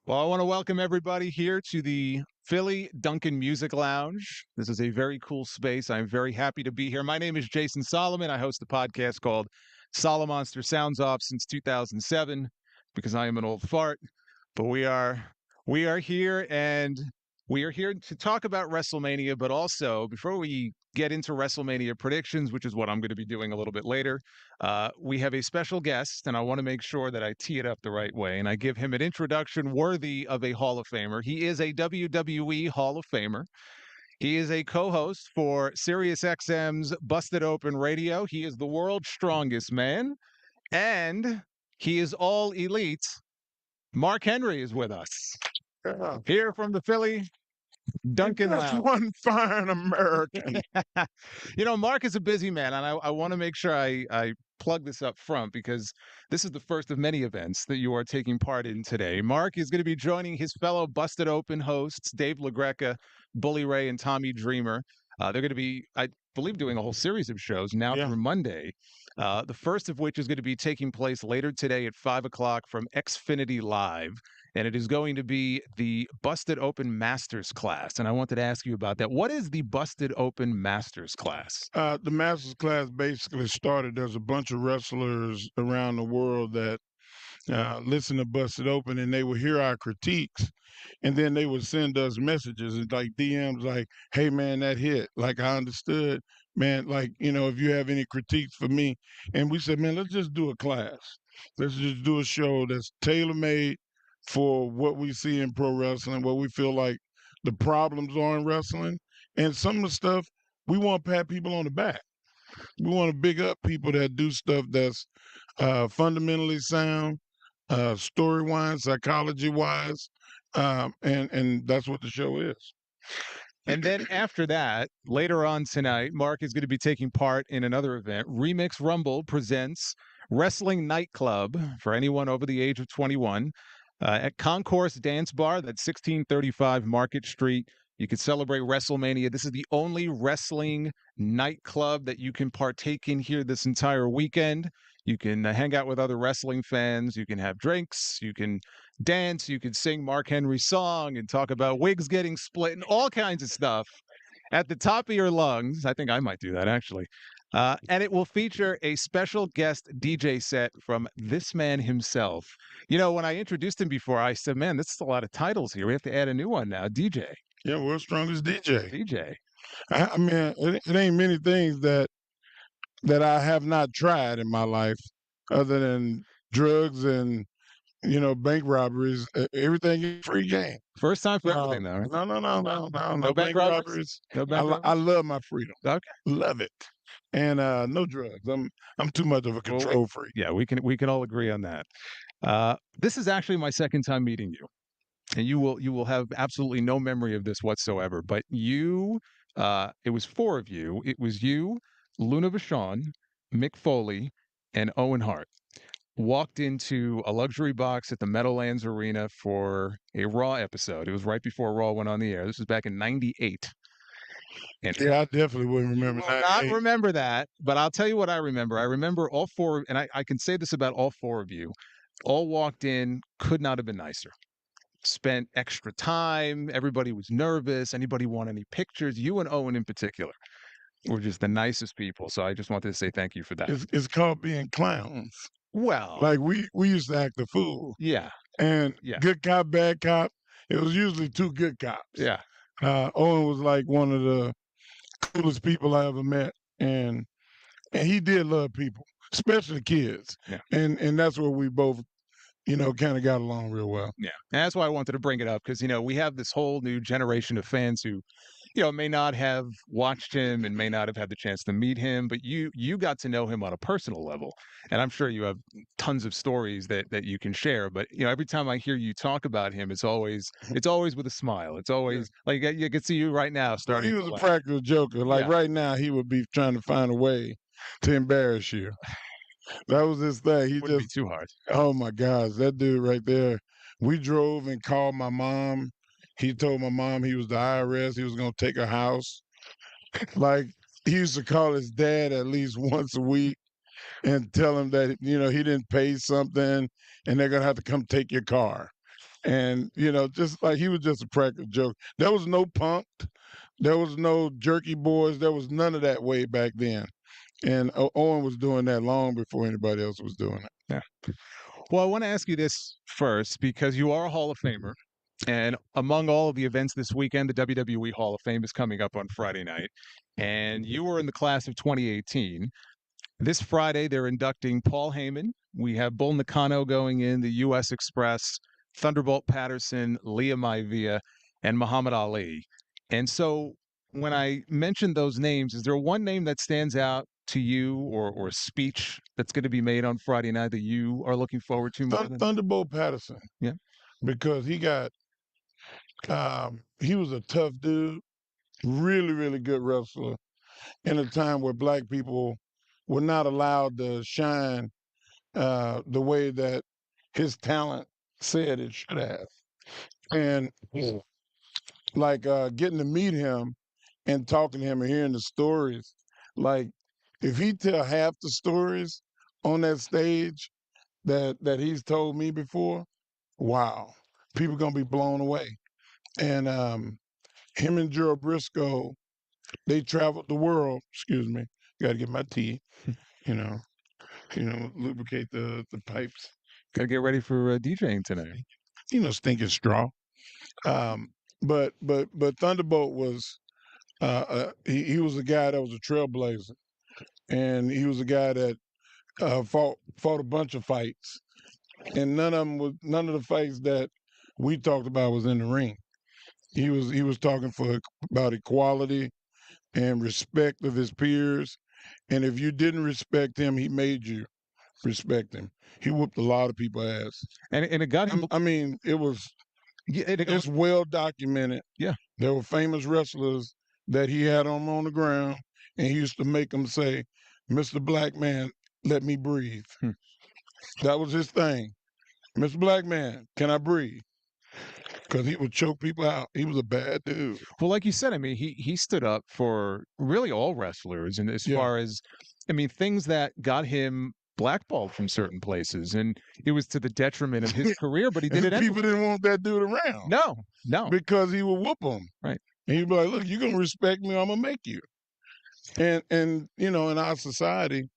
Well, I want to welcome everybody here to the Philly Dunkin Music Lounge. This is a very cool space. I'm very happy to be here. My name is Jason Solomon. I host a podcast called Solomonster Sounds Off since 2007 because I am an old fart. But we are here and we are here to talk about WrestleMania, but also before we get into WrestleMania predictions, which is what I'm going to be doing a little bit later, we have a special guest, and I want to make sure that I tee it up the right way and I give him an introduction worthy of a Hall of Famer. He is a WWE Hall of Famer. He is a co-host for SiriusXM's Busted Open Radio. He is the world's strongest man, and he is all elite. Mark Henry is with us Yeah. here from the Philly Dunkin That's Lounge. one fine American. Mark is a busy man, and I want to make sure I plug this up front because this is the first of many events that you are taking part in today. Mark is going to be joining his fellow Busted Open hosts, Dave LaGreca, Bully Ray, and Tommy Dreamer. They're going to be, I believe, doing a whole series of shows now Yeah. through Monday. The first of which is going to be taking place later today at 5 o'clock from Xfinity Live. And it is going to be the Busted Open Masters class. And I wanted to ask you about that. What is the Busted Open Masters class? The Masters class basically started. There's a bunch of wrestlers around the world that listen to Busted Open, and they would hear our critiques, and then they would send us messages and like DMs, like, "Hey man, that hit. Like I understood, man. Like if you have any critiques for me," and we said, "Man, let's just do a class. Let's just do a show that's tailor made for what we see in pro wrestling, what we feel like the problems are in wrestling, and some of the stuff we want to pat people on the back. We want to big up people that do stuff that's fundamentally sound, story wise, psychology wise, and that's what the show is." And then after that, later on tonight, Mark is going to be taking part in another event. Remix Rumble presents Wrestling Nightclub for anyone over the age of 21 at Concourse Dance Bar. That's 1635 Market Street. You can celebrate WrestleMania. This is the only wrestling nightclub that you can partake in here this entire weekend. You can hang out with other wrestling fans. You can have drinks. You can dance. You can sing Mark Henry's song and talk about wigs getting split and all kinds of stuff at the top of your lungs. I think I might do that, actually. And it will feature a special guest DJ set from this man himself. When I introduced him before, I said, man, this is a lot of titles here. We have to add a new one now, DJ. Yeah, world's strongest DJ. DJ. I mean, it ain't many things that I have not tried in my life, other than drugs and bank robberies. Everything is free game. First time for everything, though, right? No bank robberies. No bank robberies? I love my freedom. Okay. Love it. And no drugs. I'm too much of a control freak. Yeah, we can all agree on that. This is actually my second time meeting you, and you will have absolutely no memory of this whatsoever. But it was four of you. It was you, Luna Vachon, Mick Foley, and Owen Hart walked into a luxury box at the Meadowlands Arena for a Raw episode. It was right before Raw went on the air. This was back in '98. And Yeah, I definitely wouldn't remember will not remember that, but I'll tell you what I remember. I remember all four, and I can say this about all four of you. All walked in, could not have been nicer. Spent extra time. Everybody was nervous. Anybody want any pictures? You and Owen in particular were just the nicest people. So I just wanted to say thank you for that. It's called being clowns. Well, Like we used to act the fool. yeah. And Yeah. good cop, bad cop. It was usually two good cops. Yeah. Owen was like one of the coolest people I ever met, and he did love people, especially kids. Yeah. And that's where we both, kind of got along real well. Yeah. And that's why I wanted to bring it up because, we have this whole new generation of fans who, may not have watched him and may not have had the chance to meet him, but you got to know him on a personal level. And I'm sure you have tons of stories that you can share. But, every time I hear you talk about him, it's always with a smile. It's always like you can see you right now starting. He was a practical joker. Like right now, he would be trying to find a way to embarrass you. That was his thing. He Wouldn't just be too hard. Oh my gosh, that dude right there. We drove and called my mom. He told my mom he was the IRS. He was going to take her house. Like he used to call his dad at least once a week and tell him that he didn't pay something and they're going to have to come take your car. And just like he was just a practical joke. There was no punked, there was no jerky boys, there was none of that way back then. And Owen was doing that long before anybody else was doing it. Yeah. Well, I want to ask you this first because you are a Hall of Famer. And among all of the events this weekend, the WWE Hall of Fame is coming up on Friday night. And you were in the class of 2018. This Friday, they're inducting Paul Heyman. We have Bull Nakano going in, the U.S. Express, Thunderbolt Patterson, Leah Maivia, and Muhammad Ali. And so when I mentioned those names, is there one name that stands out to you or a speech that's going to be made on Friday night that you are looking forward to more than? Thunderbolt Patterson, Yeah. because he was a tough dude, really, really good wrestler in a time where black people were not allowed to shine the way that his talent said it should have. And like getting to meet him and talking to him and hearing the stories, like if he tell half the stories on that stage that he's told me before, wow, people gonna be blown away. And him and Gerald Briscoe, they traveled the world. Excuse me, got to get my tea. You know, lubricate the pipes. Got to get ready for DJing tonight. Stinking straw. Um, but Thunderbolt was he was a guy that was a trailblazer, and he was a guy that fought a bunch of fights, and none of the fights that we talked about was in the ring. He was talking about equality and respect of his peers, and if you didn't respect him, he made you respect him. He whooped a lot of people's ass. And it got him. I mean, Yeah, it's well documented. Yeah. There were famous wrestlers that he had on the ground, and he used to make them say, "Mr. Black Man, let me breathe." That was his thing. "Mr. Black Man, can I breathe?" Because he would choke people out. He was a bad dude. Well, like you said, I mean, he stood up for really all wrestlers, and as Yeah. far as, I mean, things that got him blackballed from certain places, and it was to the detriment of his career, but he did it anyway. People didn't want that dude around. No, Because he would whoop them. right. And he'd be like, "Look, you're gonna respect me, or I'm gonna make you." And in our society,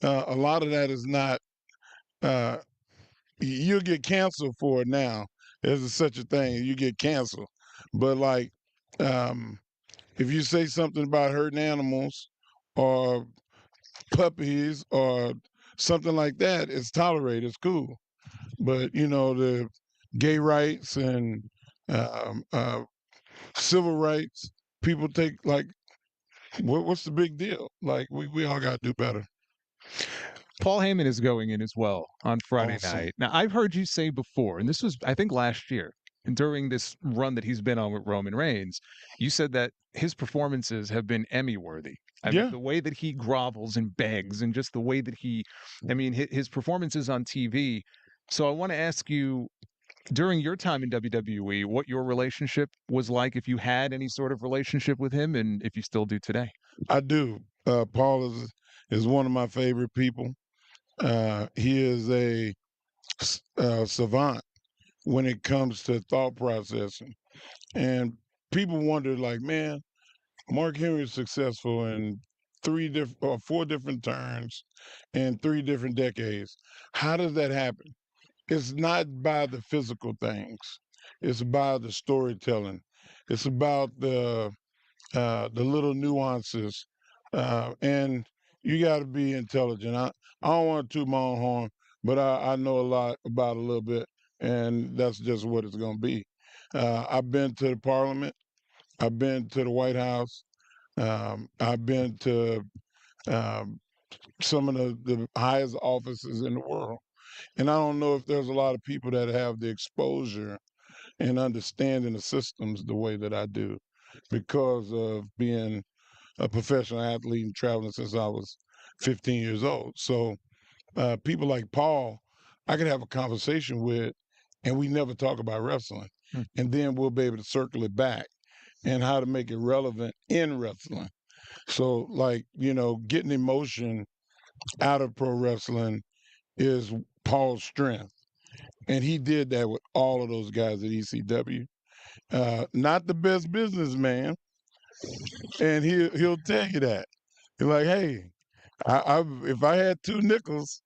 a lot of that is not. Uh, you'll get canceled for it now. There's such a thing. You get canceled, but like, um, if you say something about hurting animals, or puppies, or something like that, it's tolerated. It's cool. But the gay rights and um, uh, civil rights, people take like, what's the big deal? Like we all got to do better. Paul Heyman is going in as well on Friday Awesome. night. Now, I've heard you say before, and this was, I think, last year, and during this run that he's been on with Roman Reigns, you said that his performances have been Emmy worthy. I mean, Yeah. the way that he grovels and begs, and just the way that I mean, his performances on TV. So I want to ask you, during your time in WWE, what your relationship was like, if you had any sort of relationship with him, and if you still do today. I do. Paul is one of my favorite people. He is a savant when it comes to thought processing, and people wonder, like, man, Mark Henry is successful in 3 different or 4 different turns in 3 different decades. How does that happen? It's not by the physical things. It's by the storytelling. It's about the little nuances, and you got to be intelligent. I don't want to toot my own horn, but I know a lot about a little bit, and that's just what it's going to be. I've been to the Parliament. I've been to the White House. I've been to um, some of the highest offices in the world. And I don't know if there's a lot of people that have the exposure and understanding the systems the way that I do, because of being a professional athlete and traveling since I was 15 years old. So people like Paul, I could have a conversation with, and we never talk about wrestling. And then we'll be able to circle it back and how to make it relevant in wrestling. So, like, getting emotion out of pro wrestling is Paul's strength. and he did that with all of those guys at ECW. Not the best businessman, and he'll tell you that. He's like, hey, if I had two nickels,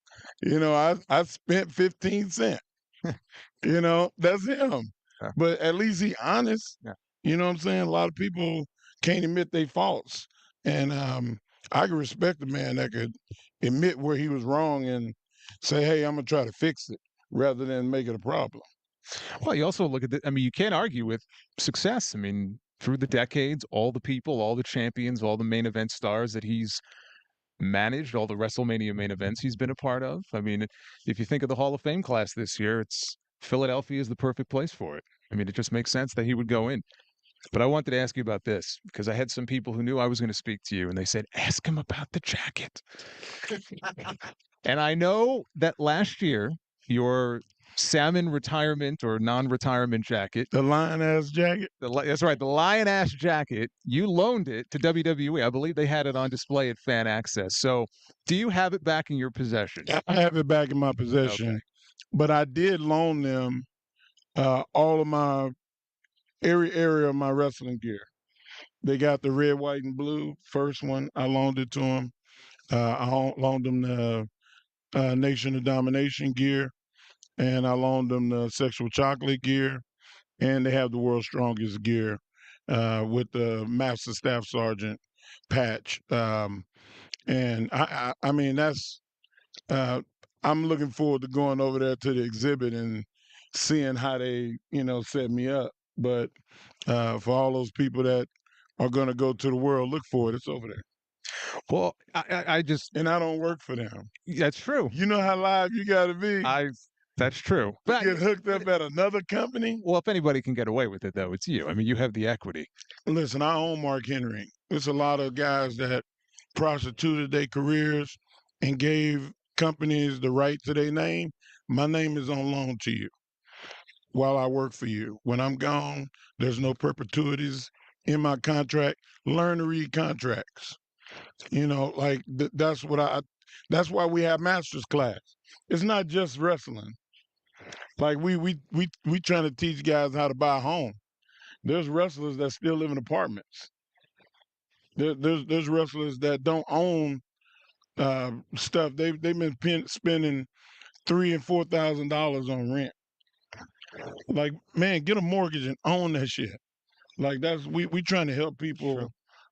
I spent 15 cents. That's him. Yeah. But at least he honest. Yeah. You know what I'm saying? A lot of people can't admit their faults, and I can respect a man that could admit where he was wrong and say, "Hey, I'm gonna try to fix it," rather than make it a problem. Well, you also look at I mean, you can't argue with success. I mean, through the decades, all the people, all the champions, all the main event stars that he's managed, all the WrestleMania main events he's been a part of. I mean, if you think of the Hall of Fame class this year, it's Philadelphia is the perfect place for it. I mean, it just makes sense that he would go in. But I wanted to ask you about this because I had some people who knew I was going to speak to you, and they said, "Ask him about the jacket." And I know that last year, your salmon retirement or non-retirement jacket, The lion ass jacket. that's right, the lion ass jacket, you loaned it to WWE. I believe they had it on display at Fan Access. So, do you have it back in your possession? I have it back in my Okay. possession, but I did loan them all of my every area of my wrestling gear. They got the red, white, and blue first one. I loaned it to them. Loaned them the Nation of Domination gear, and I loaned them the Sexual Chocolate gear, and they have the World's Strongest gear with the Master Staff Sergeant patch. And I mean, that's uh, I'm looking forward to going over there to the exhibit and seeing how they, set me up. But for all those people that are going to go to the world, look for it. It's over there. Well, I just And I don't work for them. that's true. You know how live you got to be. I That's true. But Get hooked up at another company. well, if anybody can get away with it, though, it's you. I mean, you have the equity. Listen, I own Mark Henry. There's a lot of guys that prostituted their careers and gave companies the right to their name. My name is on loan to you while I work for you. When I'm gone, there's no perpetuities in my contract. Learn to read contracts. Like that's why we have master's class. It's not just wrestling. Like we trying to teach guys how to buy a home. There's wrestlers that still live in apartments. There's wrestlers that don't own stuff. They've been spending $3,000 and $4,000 on rent. Like, man, get a mortgage and own that shit. Like that's we trying to help people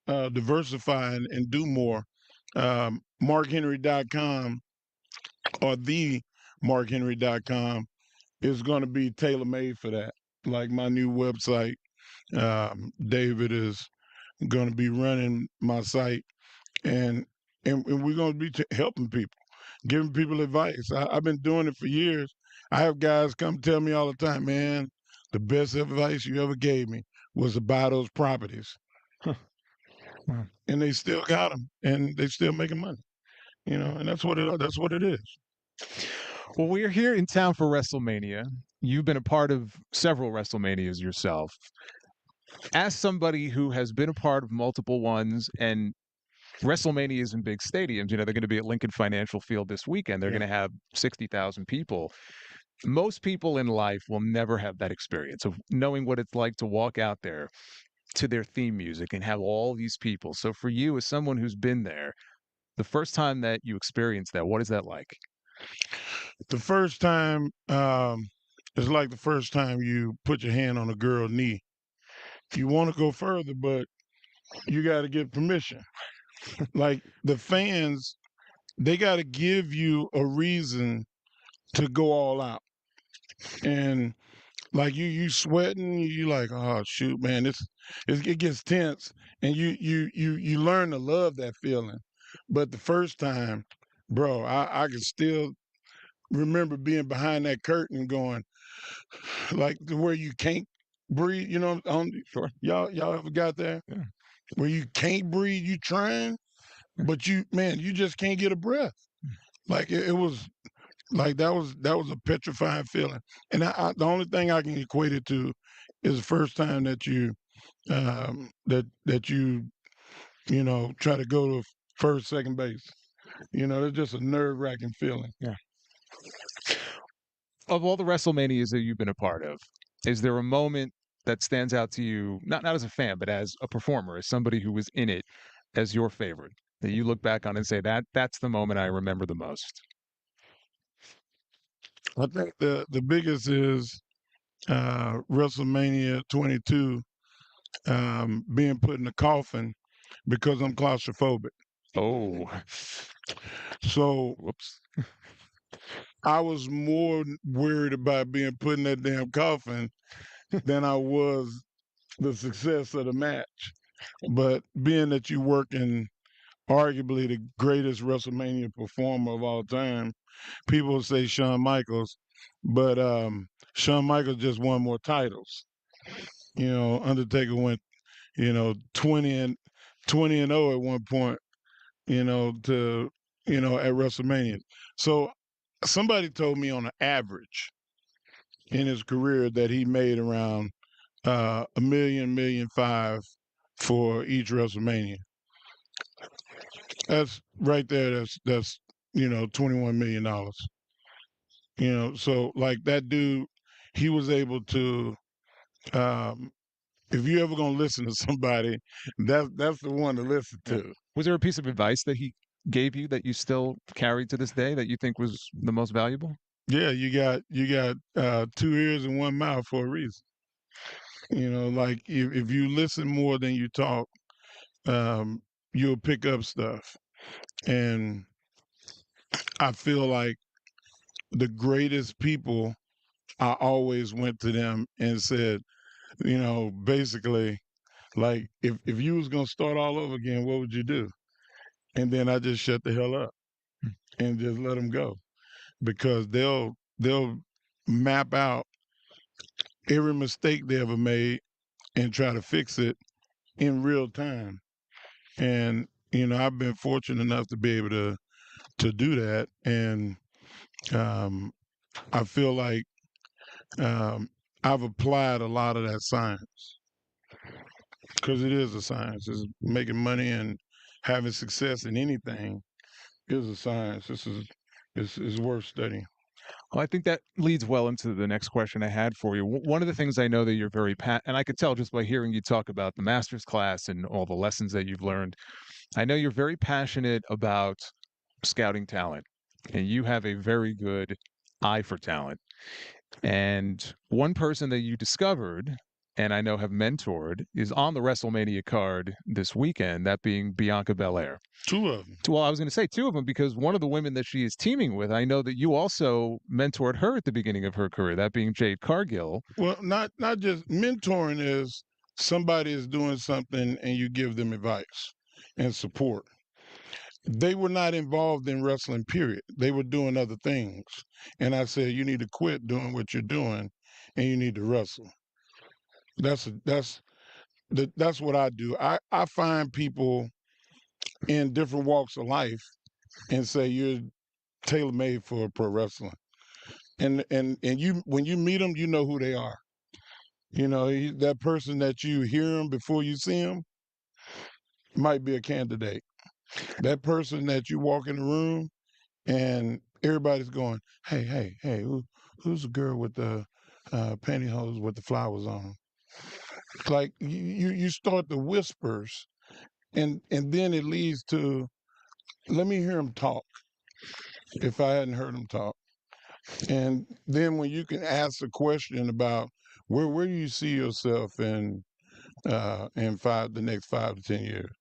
diversify and do more. MarkHenry.com or the MarkHenry.com is going to be tailor made for that. Like my new website, David is going to be running my site, and we're going to be helping people, giving people advice. I've been doing it for years. I have guys come tell me all the time, man, the best advice you ever gave me was to buy those properties. Huh. Wow. And they still got them, and they still making money. And that's what it is. Well, we're here in town for WrestleMania. You've been a part of several WrestleManias yourself. As somebody who has been a part of multiple ones, and WrestleMania is in big stadiums, they're going to be at Lincoln Financial Field this weekend. They're Yeah. going to have 60,000 people. Most people in life will never have that experience of knowing what it's like to walk out there to their theme music and have all these people. So for you, as someone who's been there, the first time that you experienced that, what is that like? The first time is like the first time you put your hand on a girl's knee. You want to go further, but you got to get permission. Like the fans, they got to give you a reason to go all out. And like you sweating, you like, oh shoot, man, it gets tense, and you learn to love that feeling. But the first time, bro, I can still remember being behind that curtain, going like to where you can't breathe. Sure. Y'all ever got there? Yeah. Where you can't breathe, you trying, but you just can't get a breath. Like it was like that was a petrifying feeling. And the only thing I can equate it to is the first time that you that you try to go to first, second base. It's just a nerve wracking feeling. Yeah. Of all the WrestleManias that you've been a part of, is there a moment that stands out to you, not as a fan, but as a performer, as somebody who was in it, as your favorite, that you look back on and say, that's the moment I remember the most? I think the biggest is WrestleMania 22, being put in a coffin because I'm claustrophobic. Oh, So whoops. I was more worried about being put in that damn coffin than I was the success of the match. But being that you work in arguably the greatest WrestleMania performer of all time, people say Shawn Michaels, but Shawn Michaels just won more titles. You know, Undertaker went, 20 and 0 at one point, to at WrestleMania. So somebody told me on an average in his career that he made around a million five for each WrestleMania. That's right there. That's $21 million. So like that dude, he was able to. Um, if you ever gonna listen to somebody, that's the one to listen Yeah. to. Was there a piece of advice that he gave you that you still carry to this day that you think was the most valuable? Yeah, you got 2 ears and one mouth for a reason. Like if you listen more than you talk, um, you'll pick up stuff. And I feel like the greatest people, I always went to them and said, basically, like if you was gonna start all over again, what would you do? And then I just shut the hell up Hmm. and just let them go because they'll map out every mistake they ever made and try to fix it in real time. And I've been fortunate enough to be able to do that, and um, I feel like um, I've applied a lot of that science because it is a science. It's making money and having success in anything is a science. This is worth studying. Well, I think that leads well into the next question I had for you. One of the things I know that you're very and I could tell just by hearing you talk about the master's class and all the lessons that you've learned. I know you're very passionate about scouting talent, and you have a very good eye for talent. And one person that you discovered, and I know have mentored, is on the WrestleMania card this weekend, that being Bianca Belair. Two of them. Well, I was going to say two of them because one of the women that she is teaming with, I know that you also mentored her at the beginning of her career, that being Jade Cargill. Well, not just mentoring is somebody is doing something and you give them advice and support. They were not involved in wrestling, period. They were doing other things. And I said, you need to quit doing what you're doing and you need to wrestle. That's what I do. I find people in different walks of life and say you're tailor made for pro wrestling. And you when you meet them, you know who they are. That person that you hear them before you see them might be a candidate. That person that you walk in the room and everybody's going, "Hey, hey, hey, who's the girl with the pantyhose with the flowers on?" Like you start the whispers, and then it leads to, let me hear him talk. If I hadn't heard him talk, and then when you can ask a question about where do you see yourself in the next 5 to 10 years,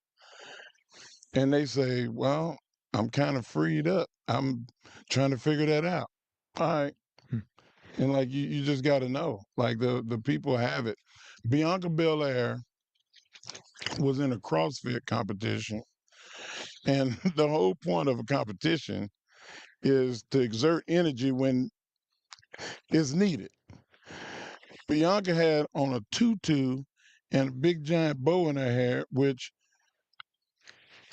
and they say, well, I'm kind of freed up. I'm trying to figure that out. All right. Hmm. And like you just got to know, like the people have it. Bianca Belair was in a CrossFit competition, and the whole point of a competition is to exert energy when it's needed. Bianca had on a tutu and a big giant bow in her hair, which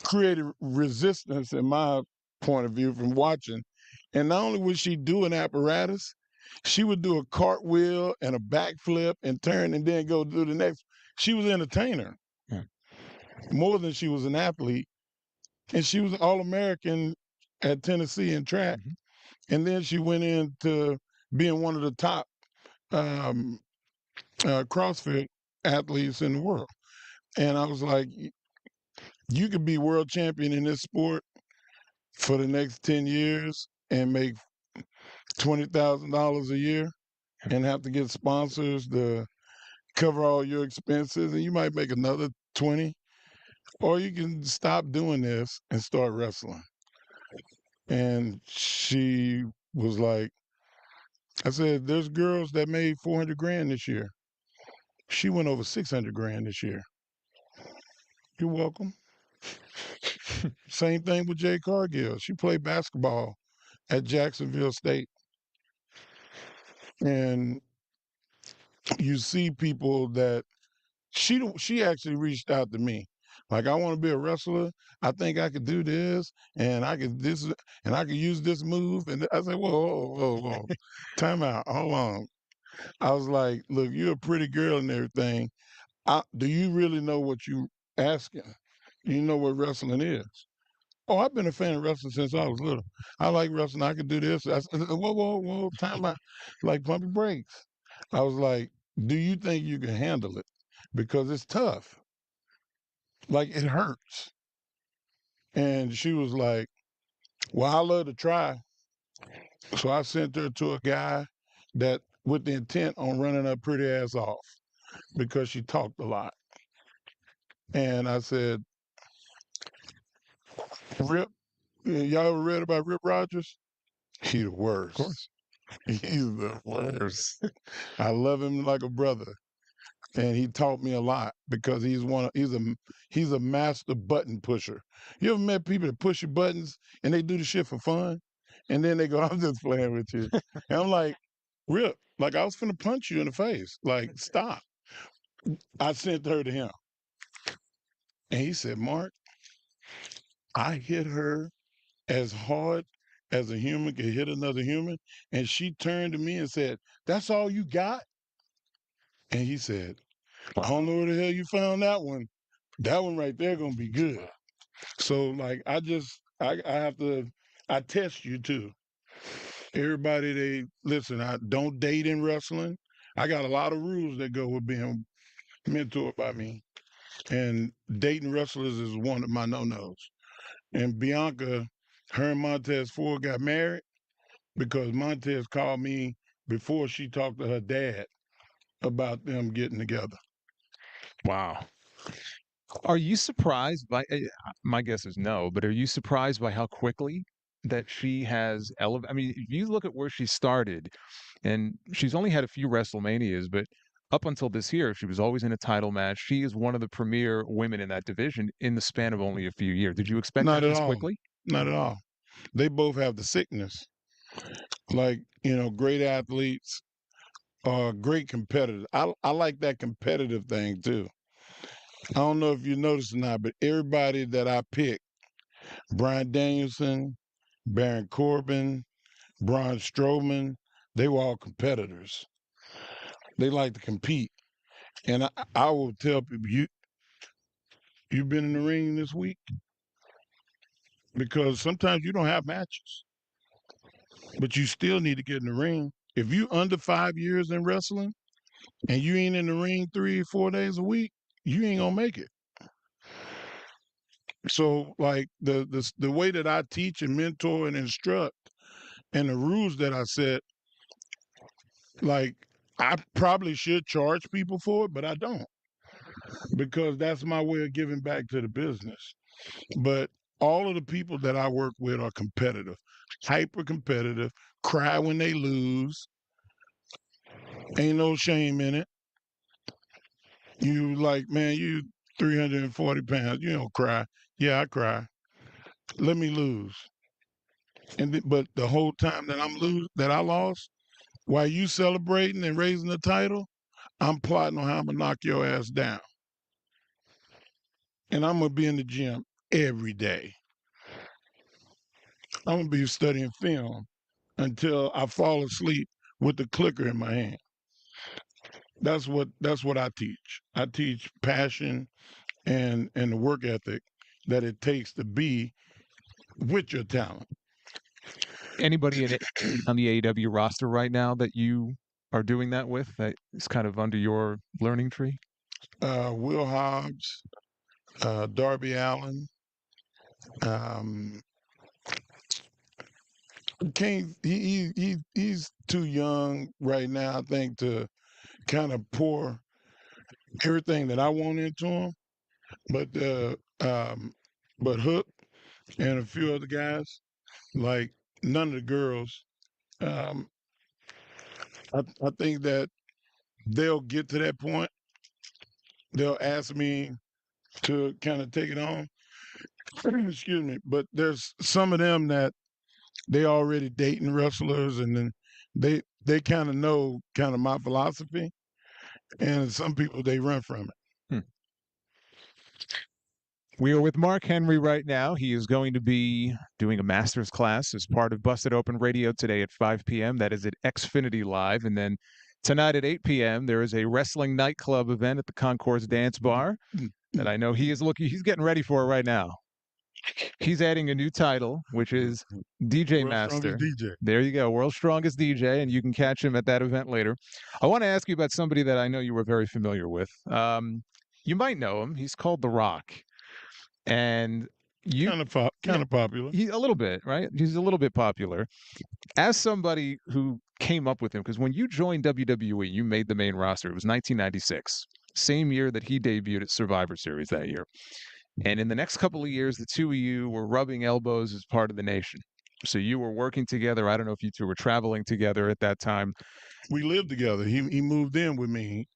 created resistance in my point of view from watching. And not only would she do an apparatus, she would do a cartwheel and a backflip and turn and then go do the next. She was an entertainer Yeah. more than she was an athlete. And she was All American at Tennessee in track. Mhm. And then she went into being one of the top um, CrossFit athletes in the world. And I was like, you could be world champion in this sport for the next 10 years and make $20,000 a year and have to get sponsors to cover all your expenses, and you might make another 20, or you can stop doing this and start wrestling. And she was like, I said, there's girls that made 400 grand this year. She went over 600 grand this year. You're welcome. Same thing with Jay Cargill. She played basketball at Jacksonville State. And you see people that she actually reached out to me. Like, I want to be a wrestler. I think I could do this, and I could this, and I could use this move. And I said, whoa, time out, hold on. I was like, look, you're a pretty girl and everything. Do you really know what you asking? Do you know what wrestling is? Oh, I've been a fan of wrestling since I was little. I like wrestling. I could do this. I said, whoa, time out. Like, pump your brakes. I was like, do you think you can handle it? Because it's tough. Like, it hurts. And she was like, well, I love to try. So I sent her to a guy that with the intent on running her pretty ass off because she talked a lot. And I said, Rip, y'all ever read about Rip Rogers? He the Of worst. course. He's the worst. I love him like a brother. And he taught me a lot because he's a master button pusher. You ever met people that push your buttons and they do the shit for fun? And then they go, I'm just playing with you. And I'm like, Rip, like I was finna punch you in the face. Like, stop. I sent her to him. And he said, Mark, I hit her as hard as a human can hit another human. And she turned to me and said, that's all you got? And he said, I don't Wow. know where the hell you found that one. That one right there gonna be good. So like I have to I test you too. Everybody they listen, I don't date in wrestling. I got a lot of rules that go with being mentored by me. And dating wrestlers is one of my no-nos. And Bianca, her and Montez Ford got married because Montez called me before she talked to her dad about them getting together. Wow. Are you surprised by my guess is no, but are you surprised by how quickly that she has elevated? I mean, if you look at where she started, and she's only had a few WrestleManias, but up until this year, she was always in a title match. She is one of the premier women in that division in the span of only a few years. Did you expect Not that at this all. quickly? Not at all. They both have the sickness. Like, great athletes are great competitors. I like that competitive thing too. I don't know if you noticed or not, but everybody that I pick, Brian Danielson, Baron Corbin, Braun Strowman, they were all competitors. They like to compete. And I will tell people, you've been in the ring this week? Because sometimes you don't have matches, but you still need to get in the ring. If you under 5 years in wrestling and you ain't in the ring 3 or 4 days a week, you ain't gonna make it. So like the way that I teach and mentor and instruct and the rules that I set, like I probably should charge people for it, but I don't because that's my way of giving back to the business. But all of the people that I work with are competitive, hyper competitive, cry when they lose. Ain't no shame in it. You like, man, you 340 pounds, you don't cry. Yeah, I cry. Let me lose. But the whole time that I lost, while you celebrating and raising the title, I'm plotting on how I'm gonna knock your ass down. And I'm gonna be in the gym every day. I'm gonna be studying film until I fall asleep with the clicker in my hand. That's what I teach. I teach passion and the work ethic that it takes to be with your talent. Anybody in it on the AEW roster right now that you are doing that with that is kind of under your learning tree? Will Hobbs, Darby Allen. Um, can't he's too young right now, I think, to kind of pour everything that I want into him. But but Hook and a few other guys, like none of the girls, um, I think that they'll get to that point. They'll ask me to kind of take it on. Excuse me. But there's some of them that they already dating wrestlers, and then they kind of know kind of my philosophy, and some people they run from it. Hmm. We are with Mark Henry right now. He is going to be doing a master's class as part of Busted Open Radio today at 5 p.m. That is at Xfinity Live. And then tonight at 8 p.m., there is a wrestling nightclub event at the Concourse Dance Bar that I know he's getting ready for right now. He's adding a new title, which is DJ World's Master. strongest DJ. There you go, World's Strongest DJ, and you can catch him at that event later. I want to ask you about somebody that I know you were very familiar with. You might know him. He's called The Rock. And you Kind of popular. He a little bit, right? He's a little bit popular. As somebody who came up with him, because when you joined WWE, you made the main roster. It was 1996, same year that he debuted at Survivor Series that year. And in the next couple of years, the two of you were rubbing elbows as part of the nation. So you were working together. I don't know if you two were traveling together at that time. We lived together. He moved in with me.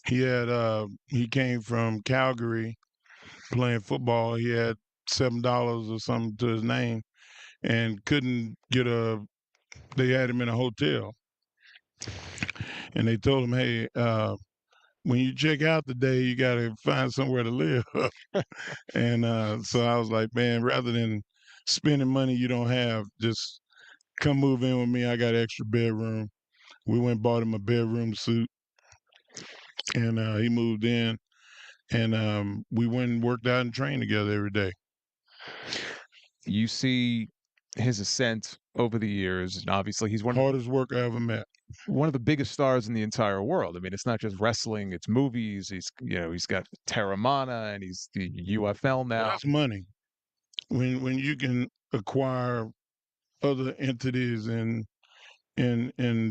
He came from Calgary playing football. He had $7 or something to his name and couldn't get they had him in a hotel. And they told him, hey, when you check out today, you got to find somewhere to live. And so I was like, man, rather than spending money you don't have, just come move in with me. I got extra bedroom. We went and bought him a bedroom suite, and he moved in, and we went and worked out and trained together every day. You see his ascent over the years, and obviously he's one of hardest work I ever met. One of the biggest stars in the entire world. I mean, it's not just wrestling; it's movies. He's got Terramana, and he's the UFL now. That's money. When you can acquire other entities in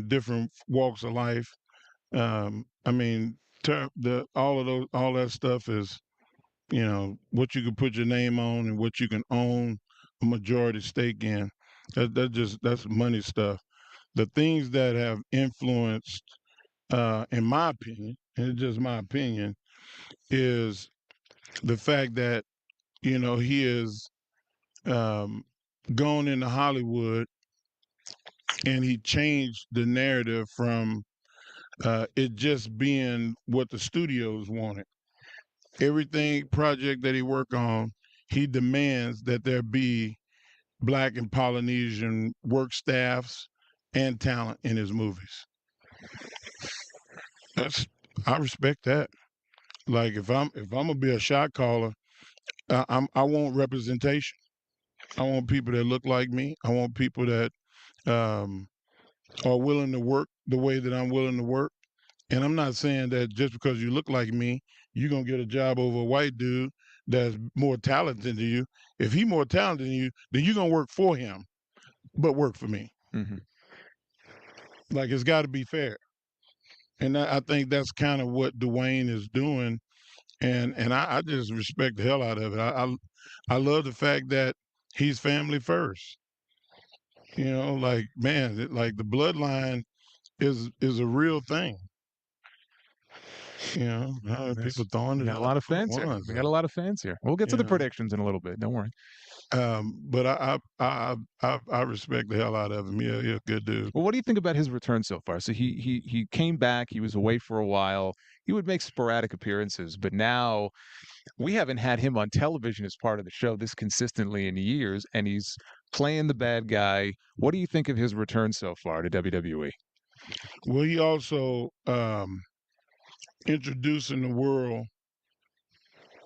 different walks of life, I mean, all that stuff is, what you can put your name on and what you can own a majority stake in. That's money stuff. The things that have influenced, in my opinion, and it's just my opinion, is the fact that he is gone into Hollywood and he changed the narrative from it just being what the studios wanted. Everything project that he worked on, he demands that there be Black and Polynesian work staffs and talent in his movies. I respect that. Like if I'm gonna be a shot caller, I want representation. I want people that look like me. I want people that um, are willing to work the way that I'm willing to work. And I'm not saying that just because you look like me, you're gonna get a job over a white dude that's more talented than you. If he's more talented than you, then you're gonna work for him, but work for me. Mm-hmm. Like it's got to be fair. And I think that's kind of what Dwayne is doing. And I just respect the hell out of it. I love the fact that he's family first. Like man, like the bloodline is a real thing. People throwing We it got a out. lot of fans here. We got a lot of fans here. We'll get to the predictions in a little bit. Don't worry. But I respect the hell out of him. Yeah, he's a good dude. Well, what do you think about his return so far? So he came back. He was away for a while. He would make sporadic appearances, but now we haven't had him on television as part of the show this consistently in years, and he's playing the bad guy. What do you think of his return so far to WWE? Well, he also introducing the world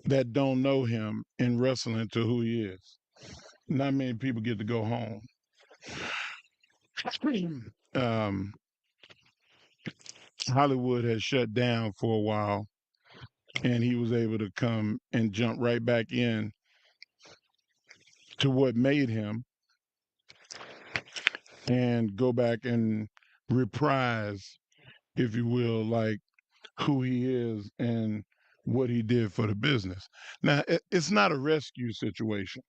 that don't know him in wrestling to who he is. Not many people get to go home. um, Hollywood had shut down for a while, and he was able to come and jump right back in to what made him and go back and reprise, if you will, like who he is and what he did for the business. Now, it's not a rescue situation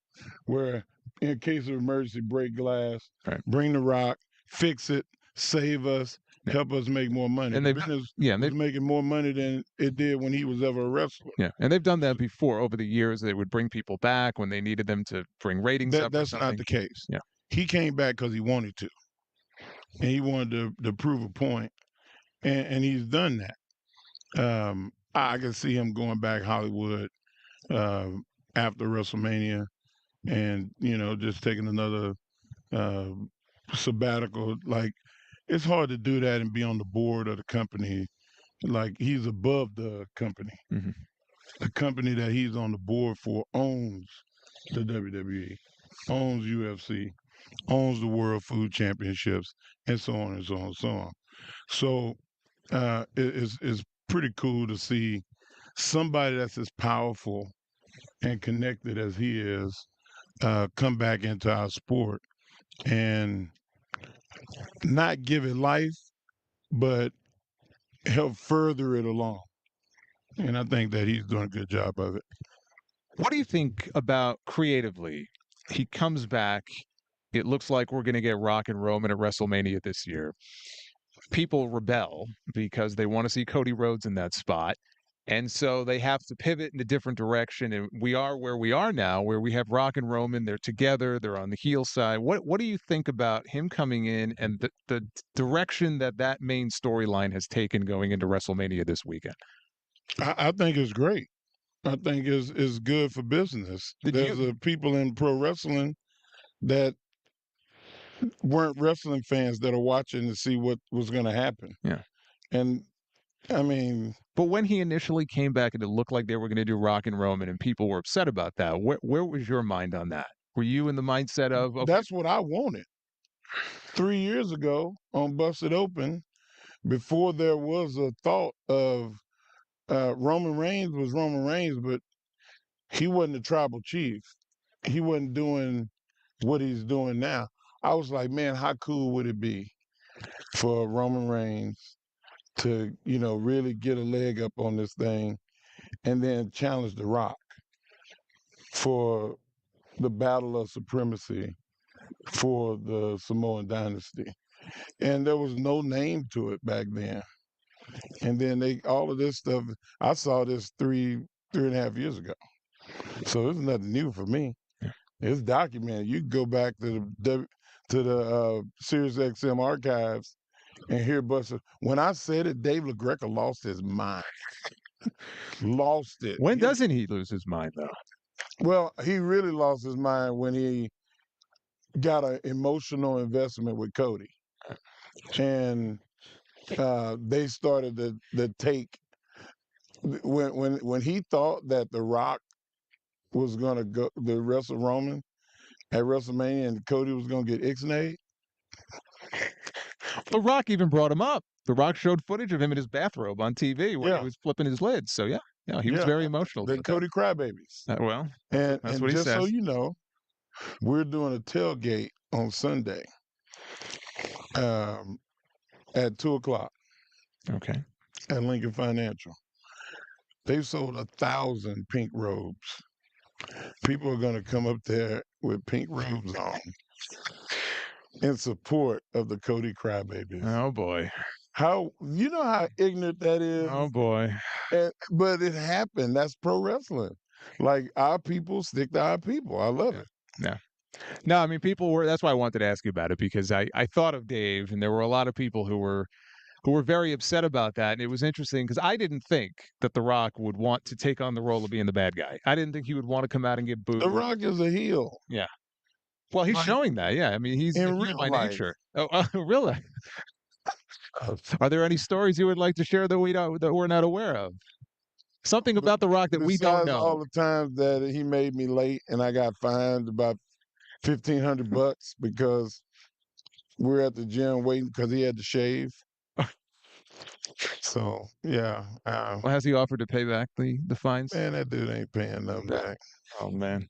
where, in case of emergency, break glass, Right. bring the rock, fix it, save us, Yeah. help us make more money. And The they've business and was they've making more money than it did when he was ever a wrestler. and they've done that before over the years. They would bring people back when they needed them to bring ratings up or That's not something. the case. Yeah. He came back because he wanted to, and he wanted to prove a point, and he's done that. I can see him going back Hollywood after WrestleMania, and just taking another uh, sabbatical. Like, it's hard to do that and be on the board of the company. Like, he's above the company. Mhm. The company that he's on the board for owns the WWE, owns UFC, owns the World Food Championships, and so on and so on and so on. So it's pretty cool to see somebody that's as powerful and connected as he is come back into our sport and not give it life, but help further it along. And I think that he's doing a good job of it. What do you think about creatively? He comes back. It looks like we're going to get Rock and Roman at WrestleMania this year. People rebel because they want to see Cody Rhodes in that spot. And so they have to pivot in a different direction. And we are where we are now, where we have Rock and Roman. They're together. They're on the heel side. What do you think about him coming in and the direction that main storyline has taken going into WrestleMania this weekend? I think it's great. I think it's good for business. There's people in pro wrestling that weren't wrestling fans that are watching to see what was going to happen. Yeah. And I mean, but when he initially came back and it looked like they were going to do Rock and Roman and people were upset about that, where was your mind on that? Were you in the mindset of, okay, that's what I wanted 3 years ago on Busted Open, before there was a thought of Roman Reigns was Roman Reigns, but he wasn't a tribal chief. He wasn't doing what he's doing now. I was like, man, how cool would it be for Roman Reigns to, really get a leg up on this thing and then challenge The Rock for the battle of supremacy for the Samoan dynasty. And there was no name to it back then. And then all of this stuff, I saw this three and a half years ago. So it's nothing new for me. It's documented. You can go back to the Sirius XM archives and hear Buster. When I said it, Dave LaGreca lost his mind. Lost it. When doesn't he lose his mind, though? Well, he really lost his mind when he got an emotional investment with Cody, and they started the take when he thought that The Rock was going to go the wrestle Roman at WrestleMania and Cody was going to get ixnayed. The Rock even brought him up. The Rock showed footage of him in his bathrobe on TV where he was flipping his lid. So he was very emotional. The Cody Crybabies. Well, and that's what he just says. So you know, we're doing a tailgate on Sunday at 2:00. Okay. At Lincoln Financial. They've sold 1,000 pink robes. People are going to come up there with pink robes on in support of the Cody Crybabies. Oh boy. How ignorant that is? Oh boy. But it happened. That's pro wrestling. Like, our people stick to our people. I love it. Yeah. No, I mean, that's why I wanted to ask you about it, because I thought of Dave, and there were a lot of people who were very upset about that. And it was interesting because I didn't think that The Rock would want to take on the role of being the bad guy. I didn't think he would want to come out and get booed. The Rock is a heel. Yeah. Well, he's showing that. Yeah. I mean, he's in a heel real by life. nature. Oh, really? Are there any stories you would like to share that we're not aware of? Something about The Rock that we don't know. All the times that he made me late and I got fined about $1,500 because we're at the gym waiting because he had to shave. So yeah, Well, has he offered to pay back the fines? man, that dude ain't paying nothing No. back. Oh man.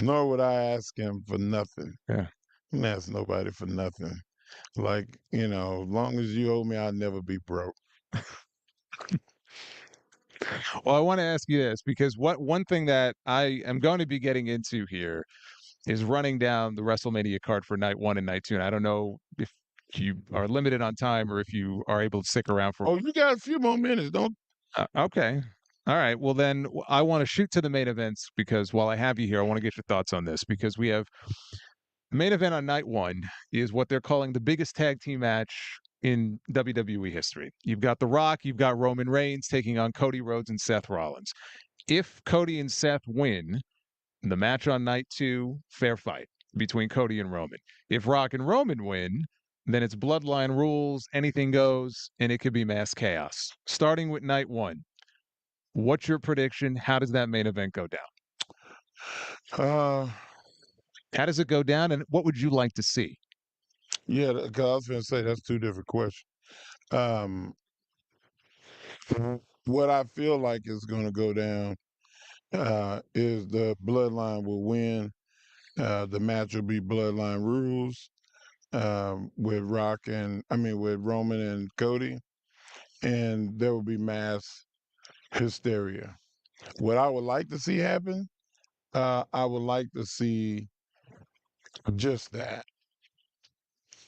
Nor would I ask him for nothing. Yeah. I don't ask nobody for nothing. Like, as long as you owe me, I'll never be broke. Well, I want to ask you this because what one thing that I am going to be getting into here is running down the WrestleMania card for night one and night two. And I don't know if you are limited on time or if you are able to stick around for. Oh, you got a few more minutes, don't? Okay. All right. Well, then I want to shoot to the main events because while I have you here, I want to get your thoughts on this because we have the main event on night one is what they're calling the biggest tag team match in WWE history. You've got The Rock, you've got Roman Reigns taking on Cody Rhodes and Seth Rollins. If Cody and Seth win the match on night two, fair fight between Cody and Roman. If Rock and Roman win, then it's bloodline rules, anything goes, and it could be mass chaos. Starting with night one, what's your prediction? How does that main event go down? Uh, How does it go down, and what would you like to see? yeah, because I was going to say that's two different questions. Um, what I feel like is going to go down is the bloodline will win. The match will be bloodline rules with with Roman and Cody, and there will be mass hysteria. What I would like to see happen, I would like to see just that.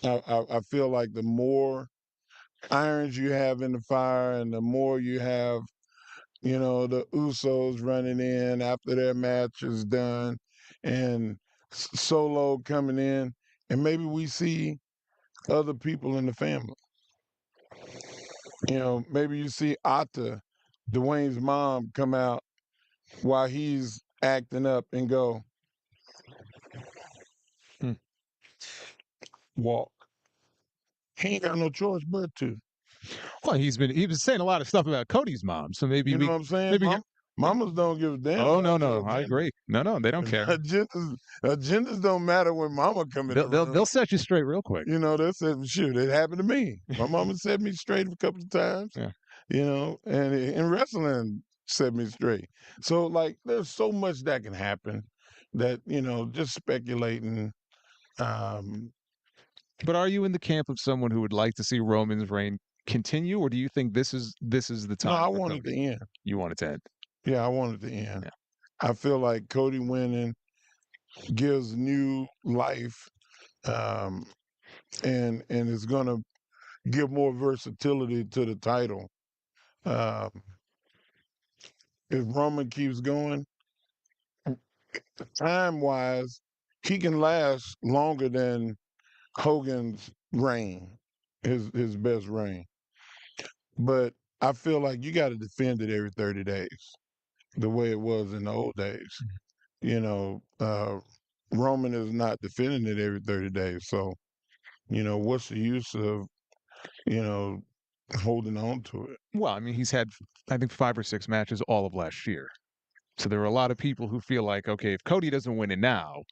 I feel like the more irons you have in the fire, and the more you have, the Usos running in after their match is done, and Solo coming in, and maybe we see other people in the family. Maybe you see Atta, Dwayne's mom, come out while he's acting up and go, Hmm. walk. He ain't got no choice but to. Well, he was saying a lot of stuff about Cody's mom, so maybe You know we what I'm saying? maybe get. Mamas don't give a damn Oh no, about no, your I agenda. agree. No, they don't care. Agendas don't matter when mama come in the They'll room. set you straight real quick. They said, shoot, it happened to me. My mama set me straight a couple of times, Yeah. and in wrestling set me straight. So, like, there's so much that can happen that, just speculating. Um, But are you in the camp of someone who would like to see Roman's reign continue, or do you think this is the no, time I for want it to Cody? end. You want it to end? Yeah, I want it to end. Yeah. I feel like Cody winning gives new life, um, and it's going to give more versatility to the title. Um, if Roman keeps going, time wise, he can last longer than Hogan's reign, his best reign. But I feel like you got to defend it every 30 days, the way it was in the old days. You know, uh, Roman is not defending it every 30 days. So, what's the use of, you know, holding on to it? Well, I mean, he's had I think 5 or 6 matches all of last year. So there are a lot of people who feel like, okay, if Cody doesn't win it now,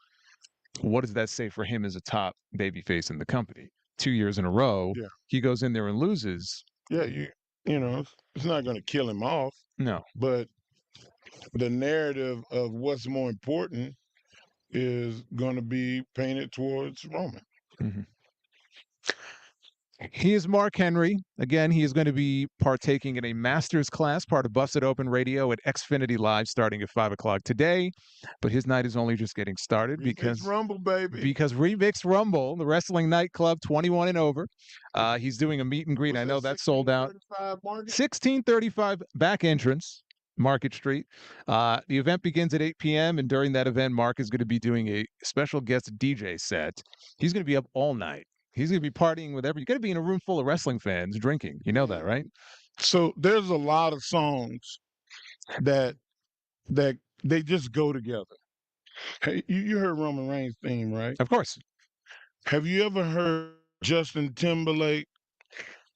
what does that say for him as a top babyface in the company? 2 years in a row, Yeah. he goes in there and loses. Yeah, it's not going to kill him off, No. but the narrative of what's more important is going to be painted towards Roman. Mhm. He is Mark Henry. Again, he is going to be partaking in a master's class, part of Busted Open Radio at Xfinity Live, starting at 5 o'clock today. But his night is only just getting started Remix Rumble, baby. because Remix Rumble, the wrestling nightclub, 21 and over, he's doing a meet and greet. What's I know that, that's sold out. 1635 back entrance, Market Street. The event begins at 8 p.m. and during that event, Mark is going to be doing a special guest DJ set. He's going to be up all night. He's going to be partying with you got to be in a room full of wrestling fans drinking. You know that, right? So there's a lot of songs that they just go together. Hey, you heard Roman Reigns' theme, right? Of course. Have you ever heard Justin Timberlake?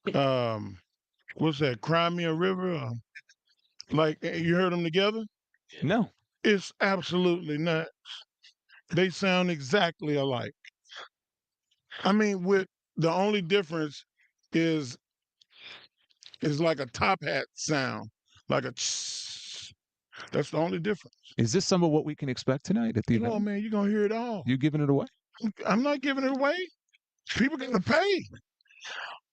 What's that? Cry Me a River? You heard them together? No. It's absolutely nuts. They sound exactly alike. I mean, with the only difference is like a top hat sound, like a. That's the only difference. Is this some of what we can expect tonight at the Come event? on, man, you're gonna hear it all. You giving it away? I'm not giving it away. People gotta pay.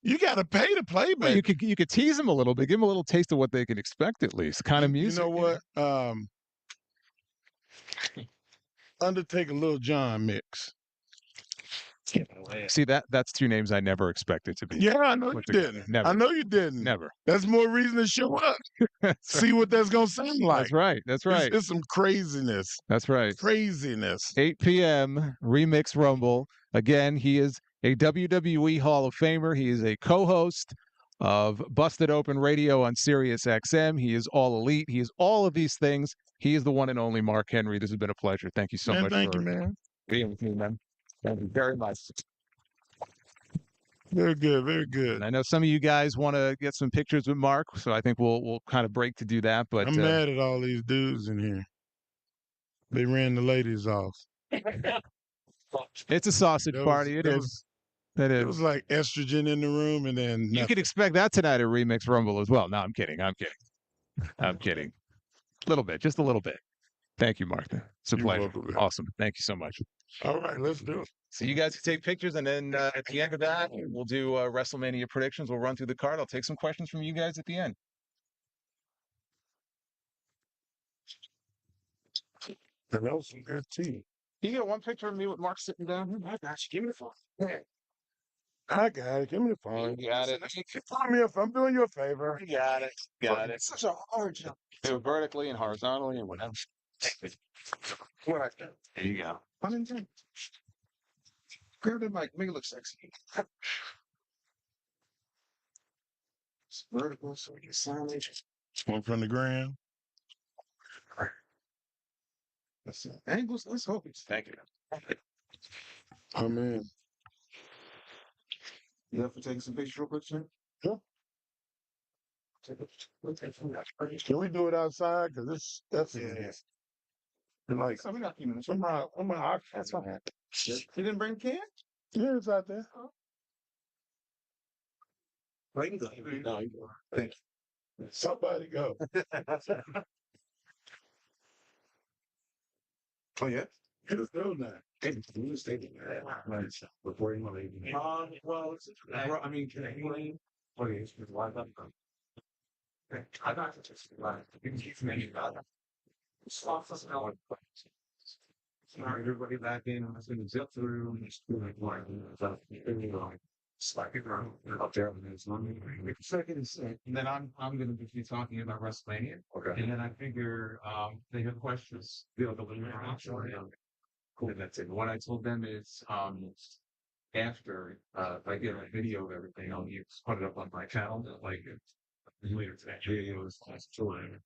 You gotta pay to play, Well, baby. you could tease them a little bit, give them a little taste of what they can expect at least. Kind of You music. know what? Undertake a Lil Jon mix. See that's two names I never expected to be. Yeah, I know you together. didn't. Never. I know you didn't. Never. That's more reason to show up. See what that's gonna sound like. That's right. That's right. It's some craziness. That's right. Craziness. 8 p.m. Remix Rumble. Again, he is a WWE Hall of Famer. He is a co-host of Busted Open Radio on Sirius XM. He is all elite. He is all of these things. He is the one and only Mark Henry. This has been a pleasure. Thank you so Man, much thank for you, man. being with me, man. Thank you very much. Very good, very good. And I know some of you guys want to get some pictures with Mark, so I think we'll kind of break to do that. But I'm mad at all these dudes in here. They ran the ladies off. It's a sausage party. It is. It was like estrogen in the room, and then you could expect that tonight at Remix Rumble as well. No, I'm kidding. I'm kidding. I'm kidding. A little bit, just a little bit. Thank you, Martha. It's a pleasure. Welcome. Awesome. Thank you so much. All right, let's do it. So you guys can take pictures, and then at the end of that, we'll do WrestleMania predictions. We'll run through the card. I'll take some questions from you guys at the end. And that was some good tea. Can you get one picture of me with Mark sitting down? I got you. Give me the phone. I got it. Give me the phone. You got it. Find me if I'm doing you a favor. You got it. Got it. It's such a hard job. Do it vertically and horizontally and whatever. What? There you go. Grab the mic. Make it look sexy. It's vertical, so we get signage. One from the ground. Let's see. Angles. Let's hope it's. Thank you. Oh man. You have to take some pictures real quick, sir? Yeah. Can we do it outside? Because that's like So we got a few minutes. that's fine. You didn't bring can? Yeah, it's out there. Right. No, Thank you. Somebody go. Oh yeah. Let's go now. Before you leave. Well, I mean, can I? Please, why not? I got to just you can keep me about it. Soft as no one. Everybody back in. I was going to zip through and just do like slap it around up there. Second, and then I'm going to be talking about WrestleMania. Okay. And then I figure they have questions. They'll deliver cool. And that's it. What I told them is after if I get a video of everything, I'll use put it up on my channel like later today. Videos last time.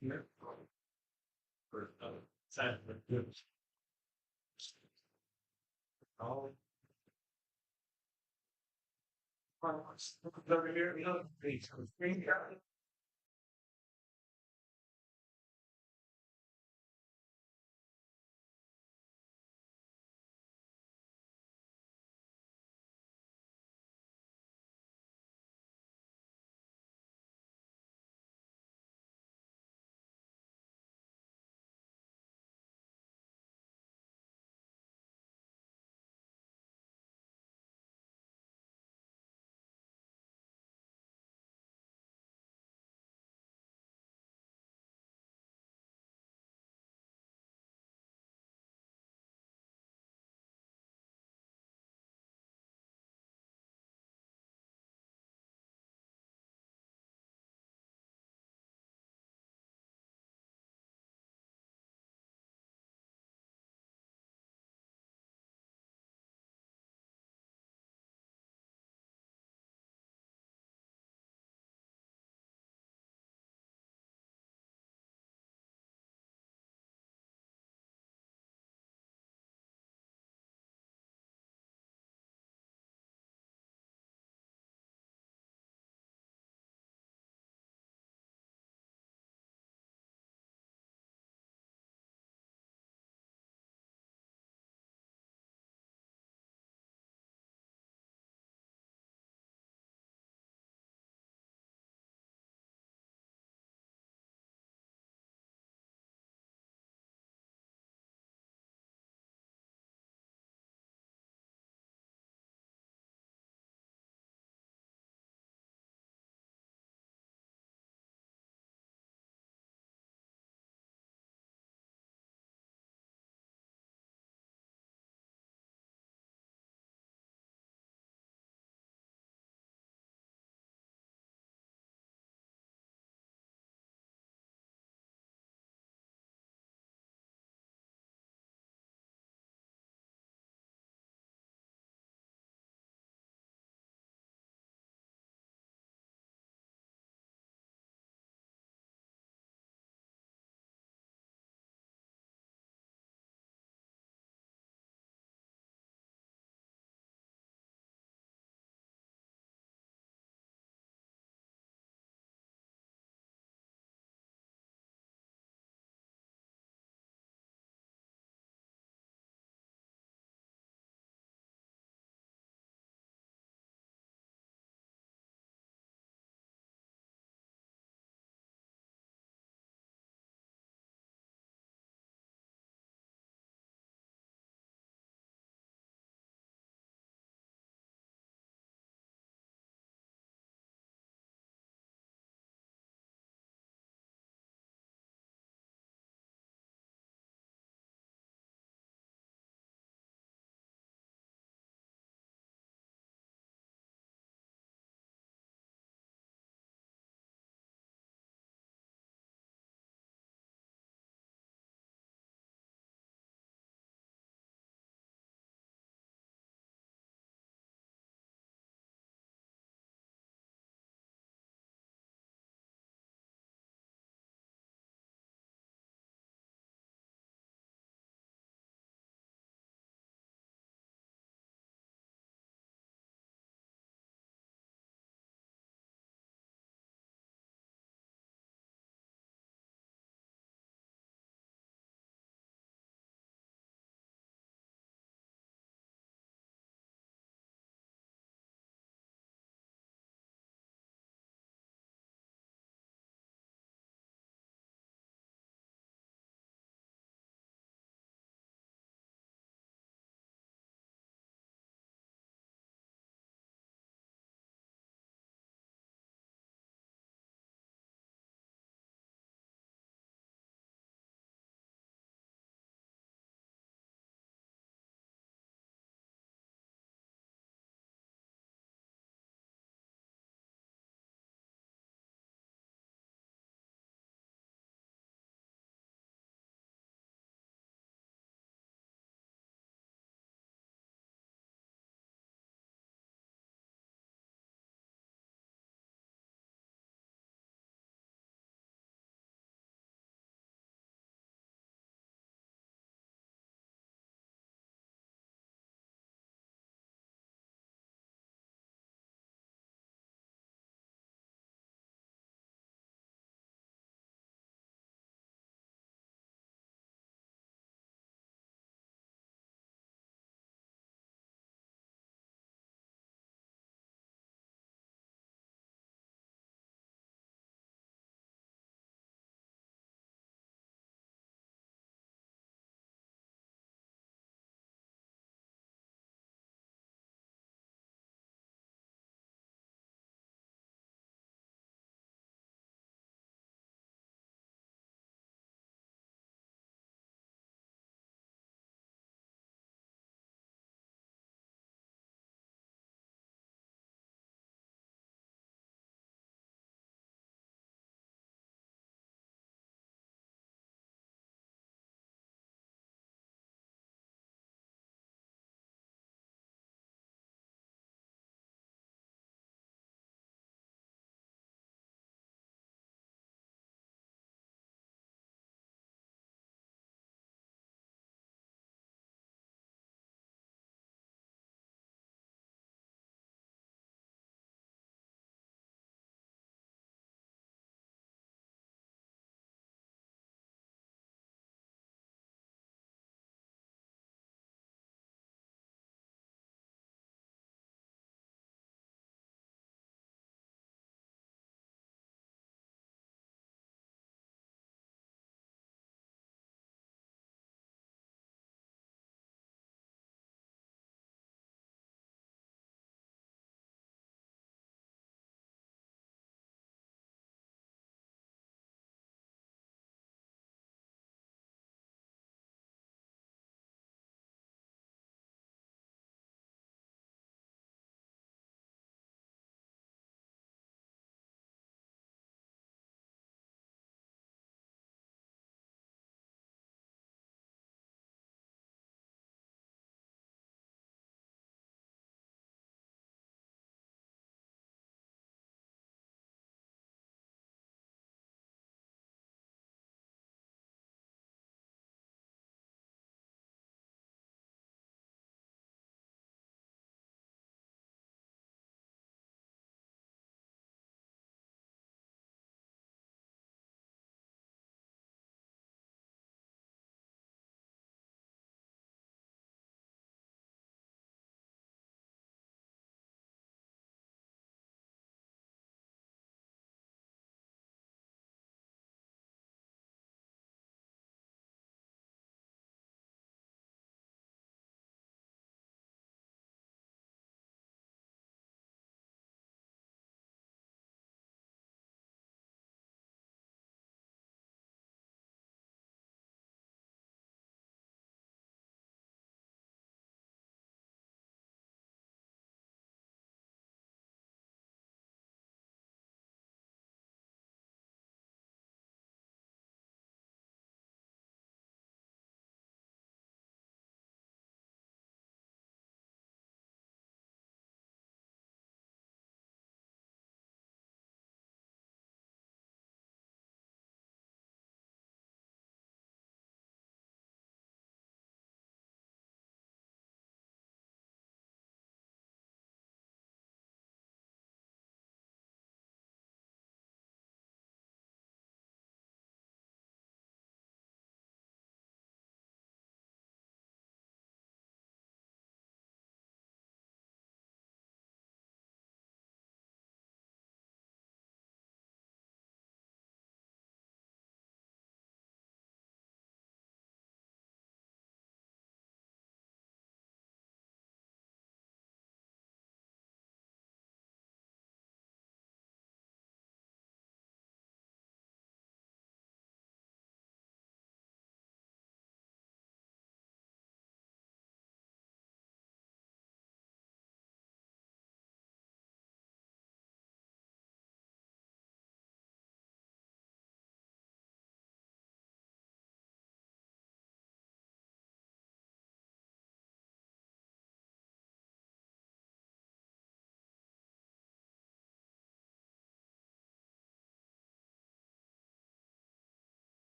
Yeah. Oh.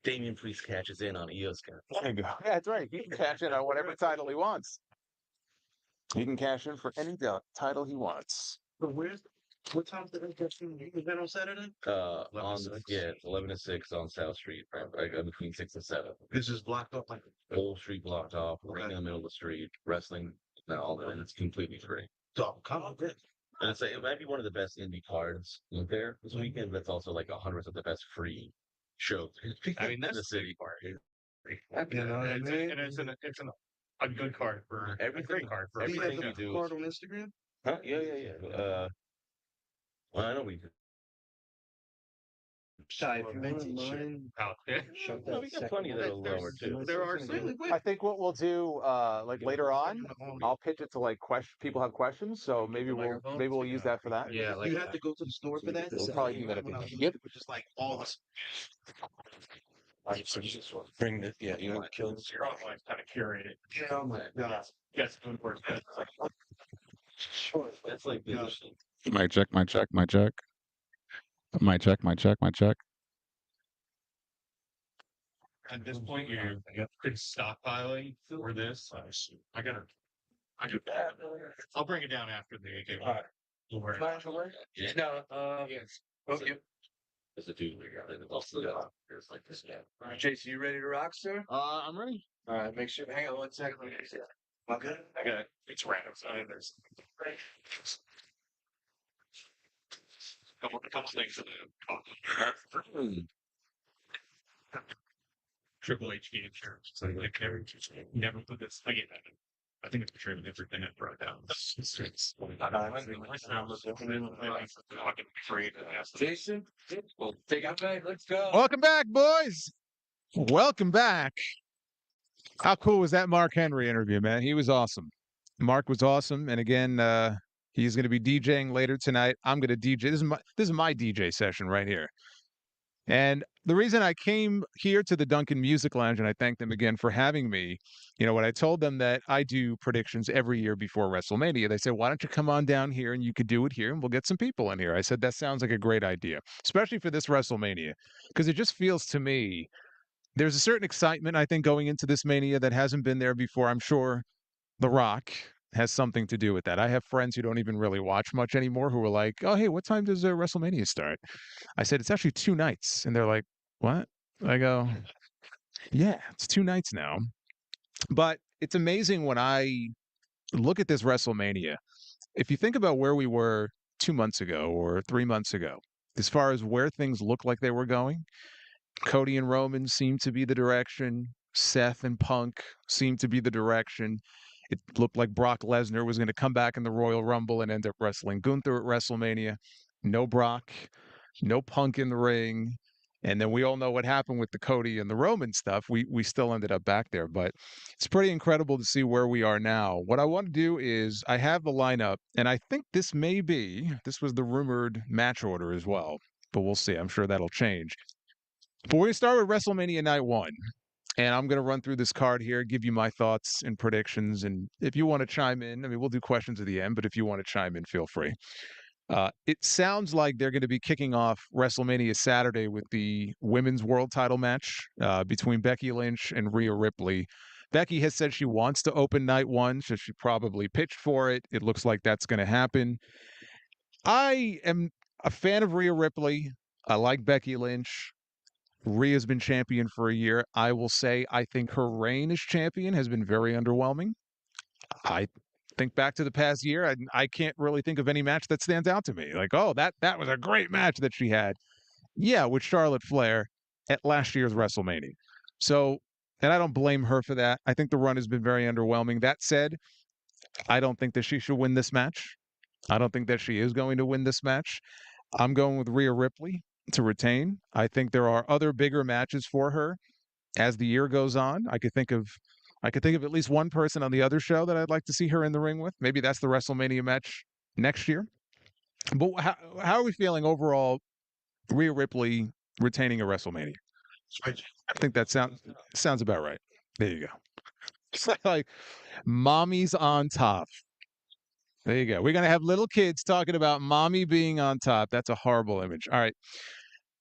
Damian Priest catches in on Io Scott. There you go. Yeah, that's right. He can cash in on whatever title he wants. He can cash in for any title he wants. But what time's the interesting event on Saturday? It's 11 to 6 on South Street, right between 6 and 7. This is blocked off like Whole street blocked off, ring in the middle of the street, wrestling, and it's completely free. dog. Come on, this. And it's it might be one of the best indie cards out there this weekend, but it's also like 100th of the best free shows. I mean, in that's the city part. You know what I mean? And it's a good card for Everything- a great card for everything everything. we do Card on Instagram. Huh? Yeah. Well, I know we do. Shy, if you want mine, out there. No, we got plenty that are lower too. There are certainly. I think what we'll do, like later on, I'll pitch it to like people have questions, so maybe we'll use that for that. Yeah, like you have to go to the store for that. We'll probably do that at the end. Yep. Just like all this. So you just bring this, yeah, you want to kill Your own life kind of curate it. Yeah, I'm like, yes, good work. Sure. That's like the Mic check. Mic check. At this point, you're stockpiling for this. I do that. I'll bring it down after the AK. All right. Don't worry. Yeah. No, yes. Okay. There's a dude also there's like this guy. All right, Jason, you ready to rock, sir? I'm ready. All right, make sure. Hang on one second. Let me see. I'm good. I got it. It's random. So there's a couple things that Triple H game insurance. So like never put this. I get that. I think it's betrayed everything I brought down. Jason, well, take out back. Let's go. Welcome back, boys. Welcome back. How cool was that Mark Henry interview, man? He was awesome. Mark was awesome, and again, he's going to be DJing later tonight. I'm going to DJ. This is my DJ session right here. And the reason I came here to the Dunkin Music Lounge, and I thank them again for having me, when I told them that I do predictions every year before WrestleMania, they said, why don't you come on down here and you could do it here and we'll get some people in here. I said, that sounds like a great idea, especially for this WrestleMania, because it just feels to me, there's a certain excitement, I think, going into this Mania that hasn't been there before. I'm sure The Rock has something to do with that. I have friends who don't even really watch much anymore who are like, oh, hey, what time does WrestleMania start? I said, it's actually 2 nights. And they're like, what? I go, yeah, it's 2 nights now. But it's amazing when I look at this WrestleMania. If you think about where we were 2 months ago or 3 months ago, as far as where things look like they were going, Cody and Roman seemed to be the direction. Seth and Punk seemed to be the direction. It looked like Brock Lesnar was going to come back in the Royal Rumble and end up wrestling Gunther at WrestleMania. No Brock, no Punk in the ring. And then we all know what happened with the Cody and the Roman stuff. We still ended up back there, but it's pretty incredible to see where we are now. What I want to do is I have the lineup, and I think this was the rumored match order as well, but we'll see. I'm sure that'll change. But we're going to start with WrestleMania Night 1. And I'm going to run through this card here, give you my thoughts and predictions. And if you want to chime in, we'll do questions at the end, but if you want to chime in, feel free. It sounds like they're going to be kicking off WrestleMania Saturday with the women's world title match between Becky Lynch and Rhea Ripley. Becky has said she wants to open Night 1, so she probably pitched for it. It looks like that's going to happen. I am a fan of Rhea Ripley. I like Becky Lynch. Rhea's been champion for a year. I will say I think her reign as champion has been very underwhelming. I think back to the past year, I can't really think of any match that stands out to me. Like, oh, that was a great match that she had. Yeah, with Charlotte Flair at last year's WrestleMania. So, and I don't blame her for that. I think the run has been very underwhelming. That said, I don't think that she should win this match. I don't think that she is going to win this match. I'm going with Rhea Ripley to retain. I think there are other bigger matches for her as the year goes on. I could think of at least one person on the other show that I'd like to see her in the ring with. Maybe that's the WrestleMania match next year. But how are we feeling overall? Rhea Ripley retaining a WrestleMania. I think that sounds about right. There you go. It's like mommy's on top. There you go. We're going to have little kids talking about mommy being on top. That's a horrible image. All right.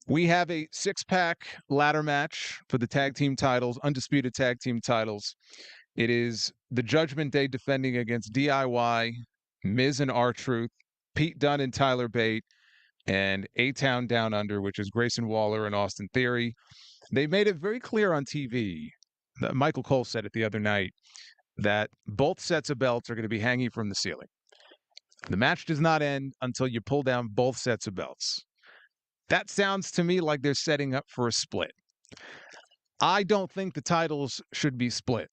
We have a six-pack ladder match for the tag team titles, undisputed tag team titles. It is the Judgment Day defending against DIY, Miz and R-Truth, Pete Dunne and Tyler Bate, and A-Town Down Under, which is Grayson Waller and Austin Theory. They made it very clear on TV. Michael Cole said it the other night that both sets of belts are going to be hanging from the ceiling. The match does not end until you pull down both sets of belts. That sounds to me like they're setting up for a split. I don't think the titles should be split.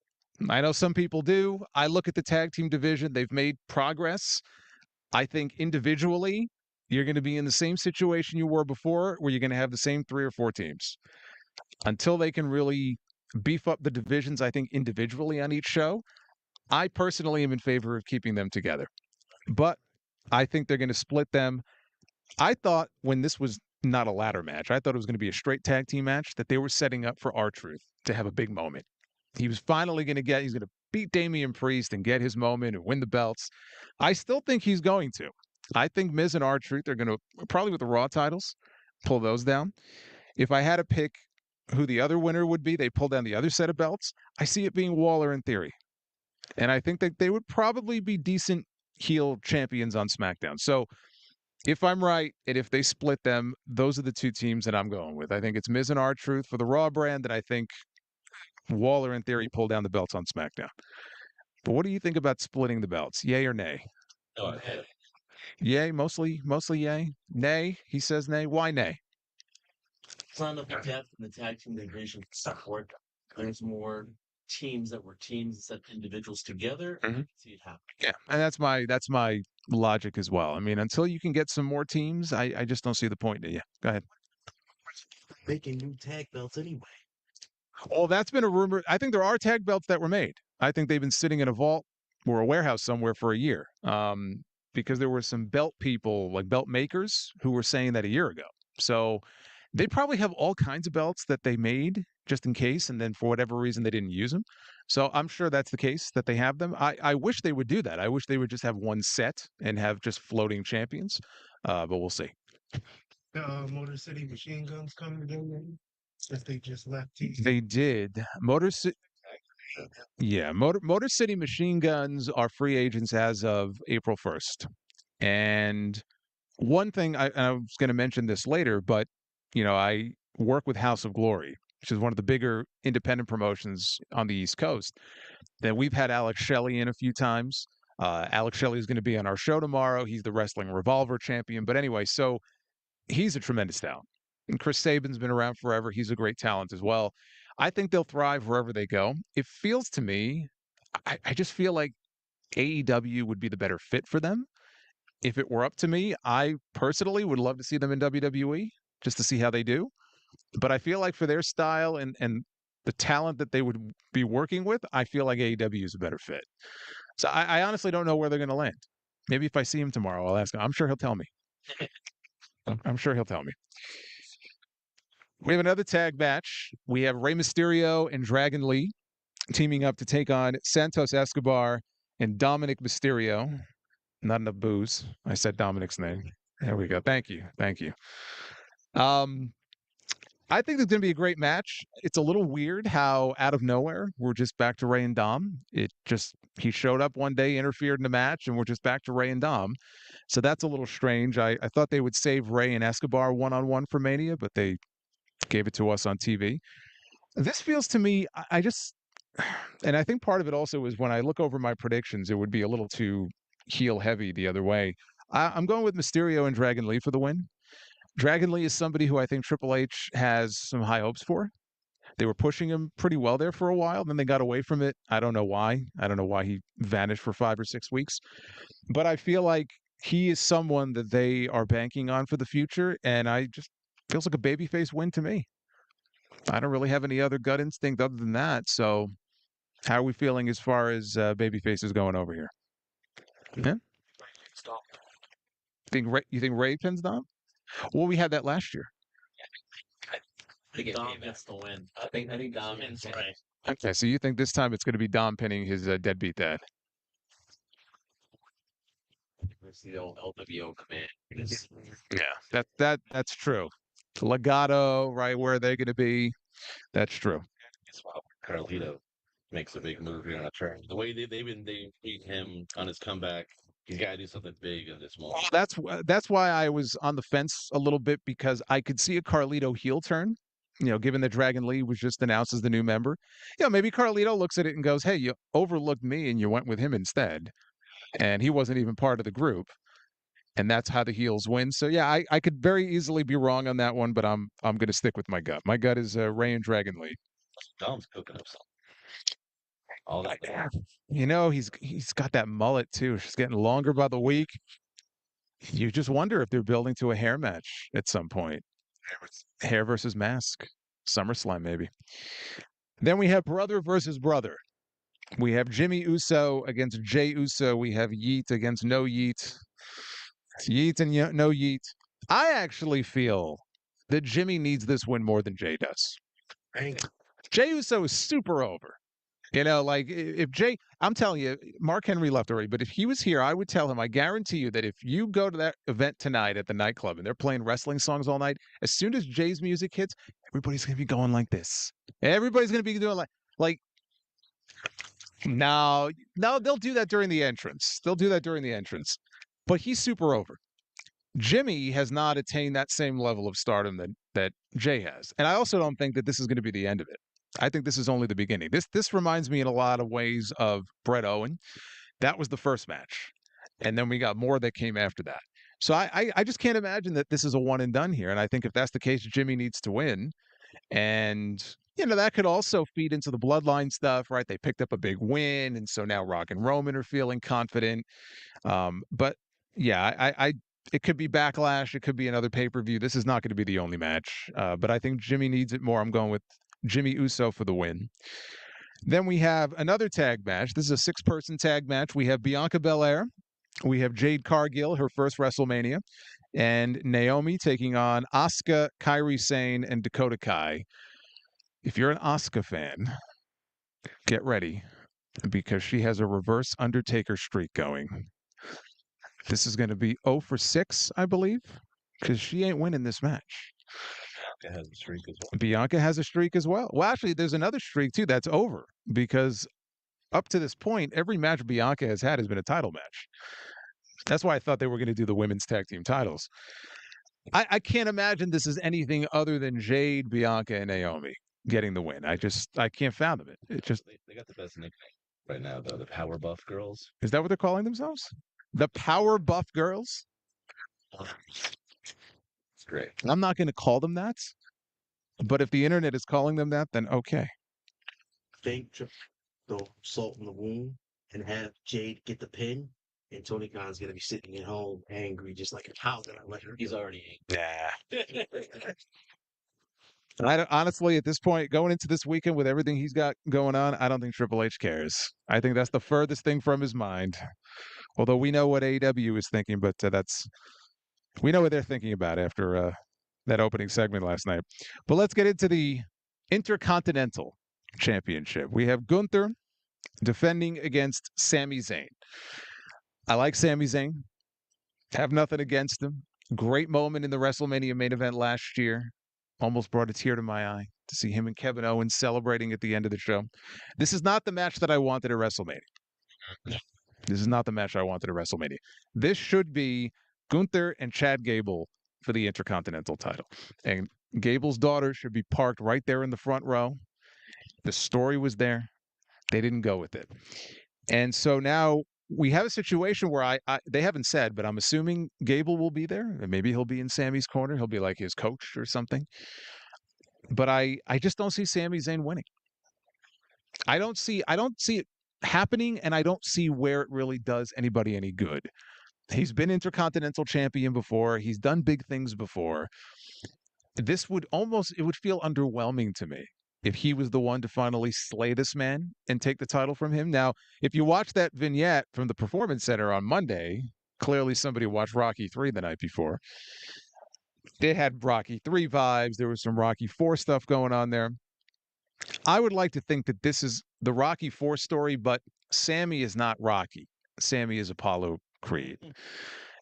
I know some people do. I look at the tag team division. They've made progress. I think individually, you're going to be in the same situation you were before, where you're going to have the same 3 or 4 teams. Until they can really beef up the divisions, I think, individually on each show, I personally am in favor of keeping them together. But I think they're going to split them. I thought when this was not a ladder match, I thought it was going to be a straight tag team match, that they were setting up for R-Truth to have a big moment. He was finally going to he's going to beat Damian Priest and get his moment and win the belts. I still think he's going to. I think Miz and R-Truth are going to, probably with the Raw titles, pull those down. If I had to pick who the other winner would be, they pull down the other set of belts. I see it being Waller in Theory. And I think that they would probably be decent heel champions on SmackDown. So if I'm right, and if they split them, those are the 2 teams that I'm going with. I think it's Miz and R-Truth for the Raw brand, and I think Waller in Theory pull down the belts on SmackDown. But what do you think about splitting the belts? Yay or nay? No, Yay, mostly yay. Nay, he says nay. Why nay? It's not enough depth in the tag team division support. There's more teams that were teams instead of individuals together. I can see it happen. Yeah, and that's my logic as well. I mean, until you can get some more teams, I just don't see the point. Yeah, go ahead. Making new tag belts anyway. Well, that's been a rumor. I think there are tag belts that were made. I think they've been sitting in a vault or a warehouse somewhere for a year, because there were some belt people, like belt makers, who were saying that a year ago. So they probably have all kinds of belts that they made just in case, and then for whatever reason they didn't use them. So I'm sure that's the case, that they have them. I wish they would do that. I wish they would just have one set and have just floating champions, but we'll see. Motor City Machine Guns coming down since they just left. They did. Motor City Machine Guns are free agents as of April 1st. And one thing, I was going to mention this later, but I work with House of Glory, which is one of the bigger independent promotions on the East Coast. Then we've had Alex Shelley in a few times. Alex Shelley is going to be on our show tomorrow. He's the Wrestling Revolver champion. But anyway, so he's a tremendous talent. And Chris Sabin's been around forever. He's a great talent as well. I think they'll thrive wherever they go. It feels to me, I just feel like AEW would be the better fit for them. If it were up to me, I personally would love to see them in WWE just to see how they do. But I feel like for their style and the talent that they would be working with, I feel like AEW is a better fit. So I honestly don't know where they're going to land. Maybe if I see him tomorrow, I'll ask him. I'm sure he'll tell me. I'm sure he'll tell me. We have another tag match. We have Rey Mysterio and Dragon Lee teaming up to take on Santos Escobar and Dominic Mysterio. Not enough booze. I said Dominic's name. There we go. Thank you. I think it's going to be a great match. It's a little weird how out of nowhere we're just back to Rey and Dom. He showed up one day, interfered in the match, and we're just back to Rey and Dom. So that's a little strange. I thought they would save Rey and Escobar one-on-one for Mania, but they gave it to us on TV. This feels to me, and I think part of it also is when I look over my predictions, it would be a little too heel heavy the other way. I'm going with Mysterio and Dragon Lee for the win. Dragon Lee is somebody who I think Triple H has some high hopes for. They were pushing him pretty well there for a while. Then they got away from it. I don't know why. I don't know why he vanished for 5 or 6 weeks. But I feel like he is someone that they are banking on for the future. And feels like a babyface win to me. I don't really have any other gut instinct other than that. So how are we feeling as far as babyface is going over here? Yeah? You think Ray pins Dom? Well, we had that last year. I think Dom gets the win. I think Dom wins, right? Okay, so you think this time it's going to be Dom pinning his deadbeat dad? It's the old LWO command. Yeah, that's true. Legato, right? Where are they going to be? That's true. It's wild. Carlito makes a big move here on a turn. The way they beat him on his comeback, he's got to do something big in this moment. That's why I was on the fence a little bit because I could see a Carlito heel turn. Given that Dragon Lee was just announced as the new member, maybe Carlito looks at it and goes, "Hey, you overlooked me and you went with him instead," and he wasn't even part of the group, and that's how the heels win. So yeah, I could very easily be wrong on that one, but I'm going to stick with my gut. My gut is Ray and Dragon Lee. Dom's cooking up something. All that. He's got that mullet too. She's getting longer by the week. You just wonder if they're building to a hair match at some point. Hair versus mask. SummerSlam, maybe. Then we have brother versus brother. We have Jimmy Uso against Jay Uso. We have Yeet against No Yeet. Yeet and No Yeet. I actually feel that Jimmy needs this win more than Jay does. Jay Uso is super over. Like if Jay, I'm telling you, Mark Henry left already, but if he was here, I would tell him, I guarantee you that if you go to that event tonight at the nightclub and they're playing wrestling songs all night, as soon as Jay's music hits, everybody's going to be going like this. Everybody's going to be doing like, no, they'll do that during the entrance. But he's super over. Jimmy has not attained that same level of stardom that Jay has. And I also don't think that this is going to be the end of it. I think this is only the beginning. This reminds me in a lot of ways of Bret Owen. That was the first match. And then we got more that came after that. So I just can't imagine that this is a one and done here. And I think if that's the case, Jimmy needs to win. And, that could also feed into the bloodline stuff, right? They picked up a big win. And so now Rock and Roman are feeling confident. But yeah, it could be Backlash. It could be another pay-per-view. This is not going to be the only match. But I think Jimmy needs it more. I'm going with Jimmy Uso for the win. Then we have another tag match. This is a 6-person tag match. We have Bianca Belair. We have Jade Cargill, her first WrestleMania. And Naomi taking on Asuka, Kairi Sane, and Dakota Kai. If you're an Asuka fan, get ready because she has a reverse Undertaker streak going. This is going to be 0 for 6, I believe, because she ain't winning this match. Bianca has a streak as well. Bianca has a streak as well. Well, actually, there's another streak, too, that's over because up to this point, every match Bianca has had has been a title match. That's why I thought they were going to do the women's tag team titles. I can't imagine this is anything other than Jade, Bianca, and Naomi getting the win. I can't fathom it. It just They got the best nickname right now, though. The Power Buff Girls. Is that what they're calling themselves? The Power Buff Girls? It's great. I'm not going to call them that. But if the internet is calling them that, then okay. Fake throw salt in the wound and have Jade get the pin. And Tony Khan's gonna be sitting at home angry, just like, how did I let her? He's already angry. Honestly, at this point, going into this weekend with everything he's got going on, I don't think Triple H cares. I think that's the furthest thing from his mind. Although we know what AEW is thinking, but we know what they're thinking about after that opening segment last night. But let's get into the Intercontinental Championship. We have Gunther defending against Sami Zayn. I like Sami Zayn. Have nothing against him. Great moment in the WrestleMania main event last year. Almost brought a tear to my eye to see him and Kevin Owens celebrating at the end of the show. This is not the match that I wanted at WrestleMania. This is not the match I wanted at WrestleMania. This should be Gunther and Chad Gable for the Intercontinental title. And Gable's daughter should be parked right there in the front row. The story was there. They didn't go with it. And so now we have a situation where they haven't said, but I'm assuming Gable will be there. And maybe he'll be in Sammy's corner. He'll be like his coach or something. But I just don't see Sami Zayn winning. I don't see it happening, and I don't see where it really does anybody any good. He's been Intercontinental Champion before. He's done big things before. It would feel underwhelming to me if he was the one to finally slay this man and take the title from him. Now, if you watch that vignette from the Performance Center on Monday, clearly somebody watched Rocky 3 the night before. They had Rocky 3 vibes. There was some Rocky 4 stuff going on there. I would like to think that this is the Rocky 4 story, but Sammy is not Rocky. Sammy is Apollo Creed,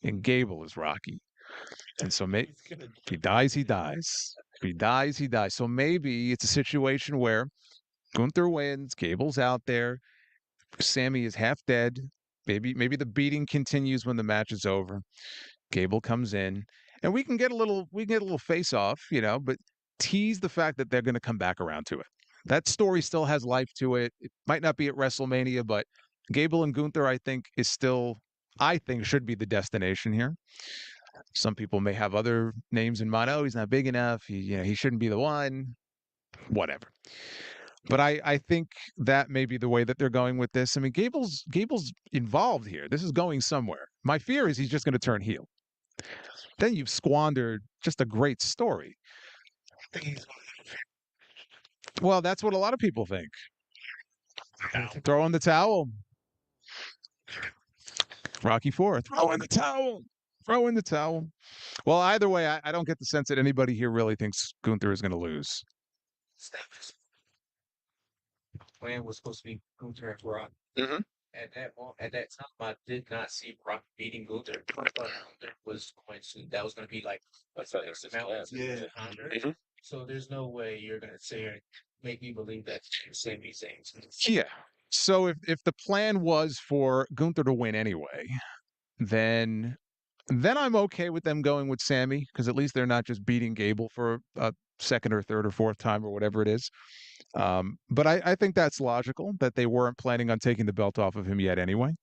and Gable is Rocky. And so if he dies, he dies. If he dies, he dies. So maybe it's a situation where Gunther wins, Gable's out there, Sammy is half dead. Maybe the beating continues when the match is over. Gable comes in, and we can get a little face off, but tease the fact that they're going to come back around to it. That story still has life to it. It might not be at WrestleMania, but Gable and Gunther, I think should be the destination here. Some people may have other names in mind. Oh, he's not big enough. He shouldn't be the one. Whatever. But I think that may be the way that they're going with this. I mean, Gable's involved here. This is going somewhere. My fear is he's just going to turn heel. Then you've squandered just a great story. Well, that's what a lot of people think. Throw in the towel. Rocky IV. Throw in the towel. Throw in the towel. Well, either way, I don't get the sense that anybody here really thinks Gunther is going to lose. Plan was supposed to be Gunther and Brock. Mhm. At that time, I did not see Brock beating Gunther. I thought Gunther was going to be like That's not his plan. Yeah. Mhm. So there's no way you're going to say or make me believe that Sami Zayn's. Yeah. So if the plan was for Gunther to win anyway, then I'm okay with them going with Sammy, because at least they're not just beating Gable for a second or third or fourth time or whatever it is. But I think that's logical that they weren't planning on taking the belt off of him yet anyway.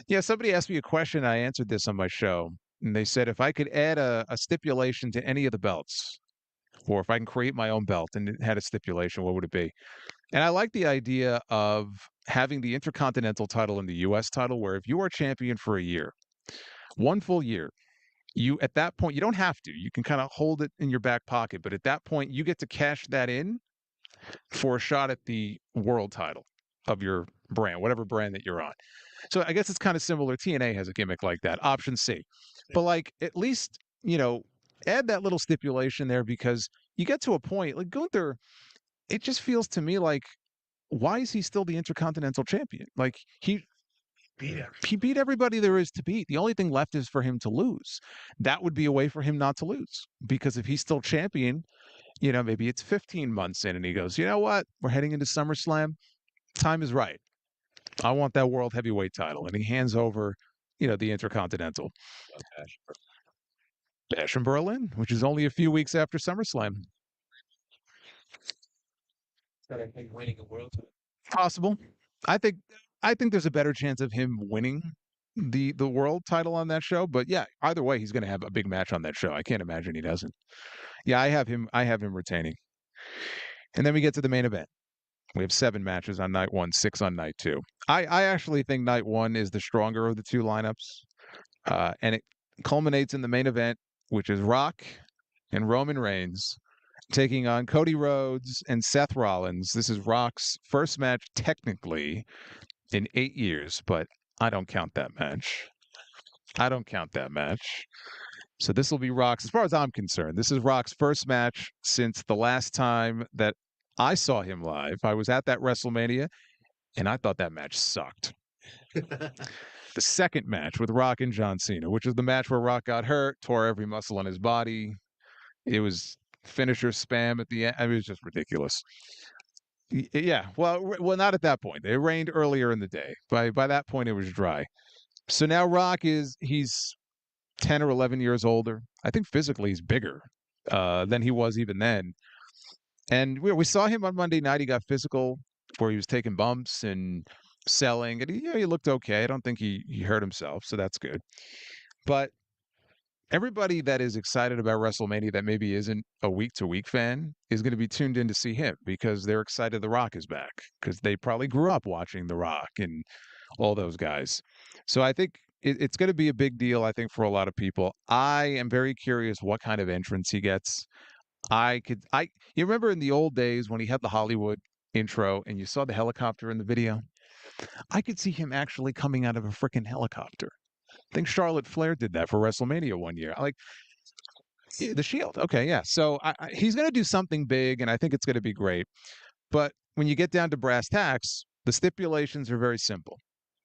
Yeah, somebody asked me a question. I answered this on my show, and they said if I could add a stipulation to any of the belts, or if I can create my own belt and it had a stipulation, what would it be? And I like the idea of having the Intercontinental title and the U.S. title, where if you are champion for a year, one full year, at that point, you don't have to. You can kind of hold it in your back pocket, but at that point, you get to cash that in for a shot at the world title of your brand, whatever brand that you're on. So I guess it's kind of similar. TNA has a gimmick like that, option C. But at least, add that little stipulation there, because you get to a point like Gunther, it just feels to me like, why is he still the Intercontinental champion? Like he beat everybody there is to beat. The only thing left is for him to lose. That would be a way for him not to lose, because if he's still champion, maybe it's 15 months in and he goes, you know what? We're heading into SummerSlam. Time is right. I want that world heavyweight title. And he hands over, the Intercontinental. Bash in Berlin, which is only a few weeks after SummerSlam. Winning a world title. Possible. I think there's a better chance of him winning the world title on that show. But yeah, either way, he's going to have a big match on that show. I can't imagine he doesn't. Yeah, I have him retaining. And then we get to the main event. We have 7 matches on night 1, 6 on night 2. I actually think night 1 is the stronger of the 2 lineups. And it culminates in the main event, which is Rock and Roman Reigns taking on Cody Rhodes and Seth Rollins. This is Rock's first match technically in 8 years, but I don't count that match. So this will be Rock's, as far as I'm concerned, this is Rock's first match since the last time that I saw him live. I was at that WrestleMania, and I thought that match sucked. The second match with Rock and John Cena, which is the match where Rock got hurt, tore every muscle on his body. It was finisher spam at the end. I mean, it was just ridiculous. Yeah, well, not at that point. It rained earlier in the day. By that point, it was dry. So now Rock he's 10 or 11 years older. I think physically he's bigger than he was even then. And we saw him on Monday night. He got physical, where he was taking bumps and selling, and he looked okay. I don't think he hurt himself, so that's good. But everybody that is excited about WrestleMania that maybe isn't a week-to-week fan is going to be tuned in to see him, because they're excited The Rock is back, because they probably grew up watching The Rock and all those guys. So I think it's going to be a big deal, I think, for a lot of people. I am very curious what kind of entrance he gets. You remember in the old days when he had the Hollywood intro and you saw the helicopter in the video? I could see him actually coming out of a freaking helicopter. I think Charlotte Flair did that for WrestleMania one year. The Shield. Okay, yeah. So he's going to do something big, and I think it's going to be great. But when you get down to brass tacks, the stipulations are very simple.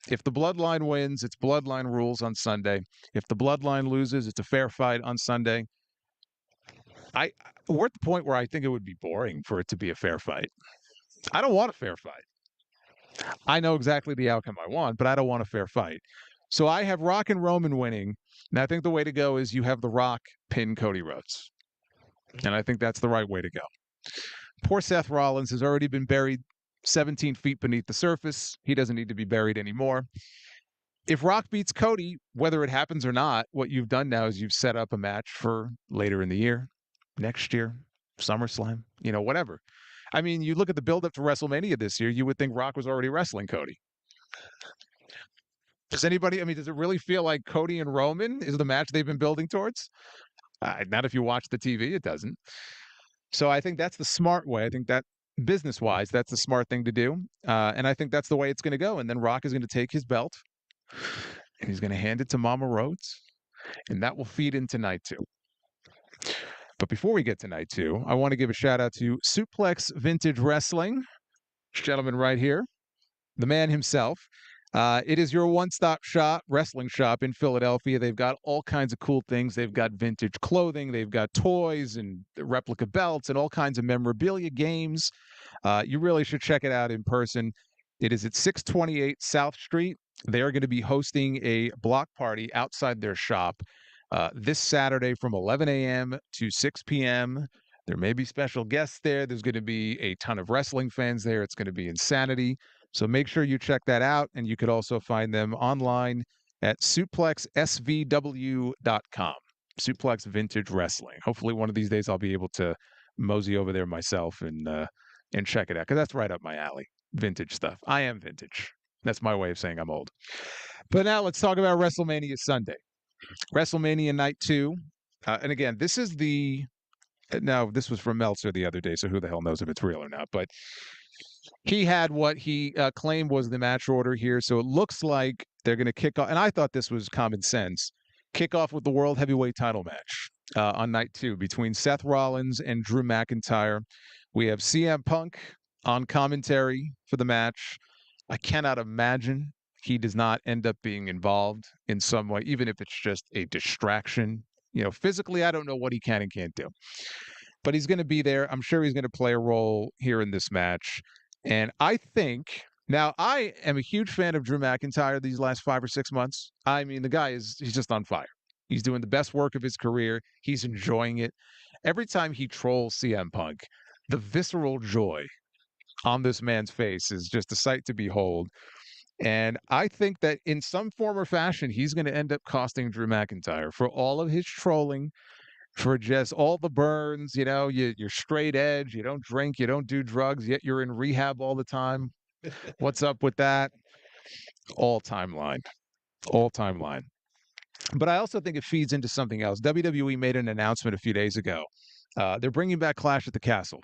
If the Bloodline wins, it's Bloodline rules on Sunday. If the Bloodline loses, it's a fair fight on Sunday. We're at the point where I think it would be boring for it to be a fair fight. I don't want a fair fight. I know exactly the outcome I want, but I don't want a fair fight. So I have Rock and Roman winning, and I think the way to go is you have The Rock pin Cody Rhodes. And I think that's the right way to go. Poor Seth Rollins has already been buried 17 feet beneath the surface. He doesn't need to be buried anymore. If Rock beats Cody, whether it happens or not, what you've done now is you've set up a match for later in the year, next year, SummerSlam, whatever. I mean, you look at the build-up to WrestleMania this year, you would think Rock was already wrestling Cody. Does it really feel like Cody and Roman is the match they've been building towards? Not if you watch the TV, it doesn't. So I think that's the smart way. I think that business-wise, that's the smart thing to do. And I think that's the way it's going to go. And then Rock is going to take his belt and he's going to hand it to Mama Rhodes. And that will feed into night 2. But before we get to night 2, I want to give a shout out to Suplex Vintage Wrestling. This gentleman right here, the man himself. It is your one-stop shop, wrestling shop in Philadelphia. They've got all kinds of cool things. They've got vintage clothing. They've got toys and replica belts and all kinds of memorabilia games. You really should check it out in person. It is at 628 South Street. They are going to be hosting a block party outside their shop this Saturday from 11 a.m. to 6 p.m. There may be special guests there. There's going to be a ton of wrestling fans there. It's going to be insanity. So make sure you check that out. And you could also find them online at suplexsvw.com. Suplex Vintage Wrestling. Hopefully one of these days I'll be able to mosey over there myself and check it out, because that's right up my alley. Vintage stuff. I am vintage. That's my way of saying I'm old. But now let's talk about WrestleMania Sunday. WrestleMania Night 2. And again, this is this was from Meltzer the other day, so who the hell knows if it's real or not. But he had what he claimed was the match order here. So it looks like they're going to kick off. And I thought this was common sense. Kick off with the World Heavyweight title match on night 2 between Seth Rollins and Drew McIntyre. We have CM Punk on commentary for the match. I cannot imagine he does not end up being involved in some way, even if it's just a distraction. Physically, I don't know what he can and can't do. But he's going to be there. I'm sure he's going to play a role here in this match. And I think, now I am a huge fan of Drew McIntyre these last 5 or 6 months. I mean, the guy he's just on fire. He's doing the best work of his career. He's enjoying it. Every time he trolls CM Punk, the visceral joy on this man's face is just a sight to behold. And I think that in some form or fashion, he's going to end up costing Drew McIntyre for all of his trolling, for just all the burns. You're straight edge. You don't drink. You don't do drugs, yet you're in rehab all the time. What's up with that? All timeline. But I also think it feeds into something else. WWE made an announcement a few days ago. They're bringing back Clash at the Castle.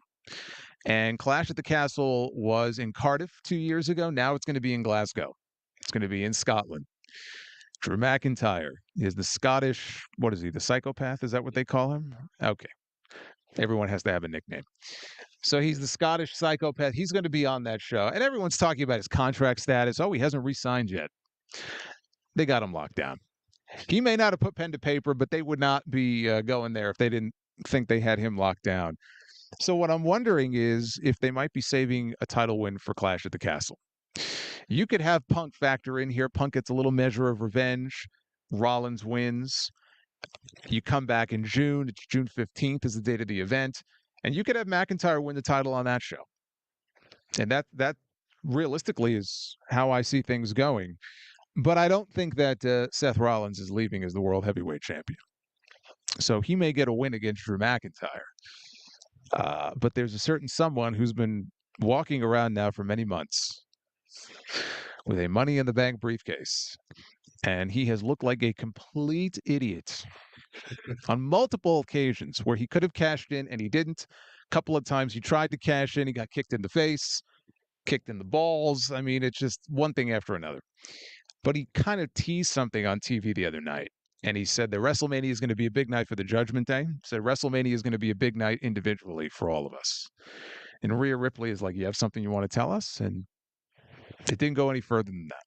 And Clash at the Castle was in Cardiff 2 years ago. Now it's going to be in Glasgow. It's going to be in Scotland. Drew McIntyre is the Scottish, what is he, the psychopath? Is that what they call him? Okay. Everyone has to have a nickname. So he's the Scottish psychopath. He's going to be on that show. And everyone's talking about his contract status. Oh, he hasn't re-signed yet. They got him locked down. He may not have put pen to paper, but they would not be going there if they didn't think they had him locked down. So what I'm wondering is if they might be saving a title win for Clash at the Castle. You could have Punk factor in here. Punk gets a little measure of revenge. Rollins wins. You come back in June. It's June 15th is the date of the event. And you could have McIntyre win the title on that show. And that realistically is how I see things going. But I don't think that Seth Rollins is leaving as the World Heavyweight Champion. So he may get a win against Drew McIntyre. But there's a certain someone who's been walking around now for many months with a Money in the Bank briefcase. And he has looked like a complete idiot on multiple occasions where he could have cashed in and he didn't. A couple of times he tried to cash in. He got kicked in the face, kicked in the balls. I mean, it's just one thing after another. But he kind of teased something on TV the other night. And he said that WrestleMania is going to be a big night for the Judgment Day. He said WrestleMania is going to be a big night individually for all of us. And Rhea Ripley is like, you have something you want to tell us? And it didn't go any further than that.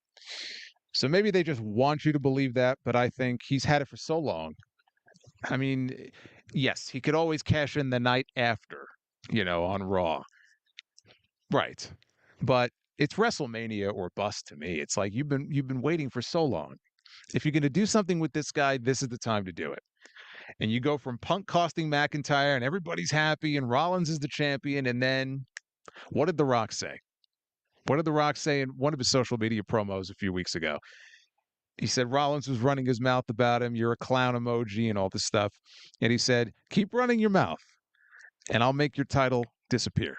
So maybe they just want you to believe that, but I think he's had it for so long. I mean, yes, he could always cash in the night after, on Raw. Right. But it's WrestleMania or bust to me. It's like you've been waiting for so long. If you're going to do something with this guy, this is the time to do it. And you go from Punk costing McIntyre and everybody's happy and Rollins is the champion, and then what did The Rock say? What did The Rock say in one of his social media promos a few weeks ago? He said Rollins was running his mouth about him. You're a clown emoji and all this stuff. And he said, keep running your mouth and I'll make your title disappear.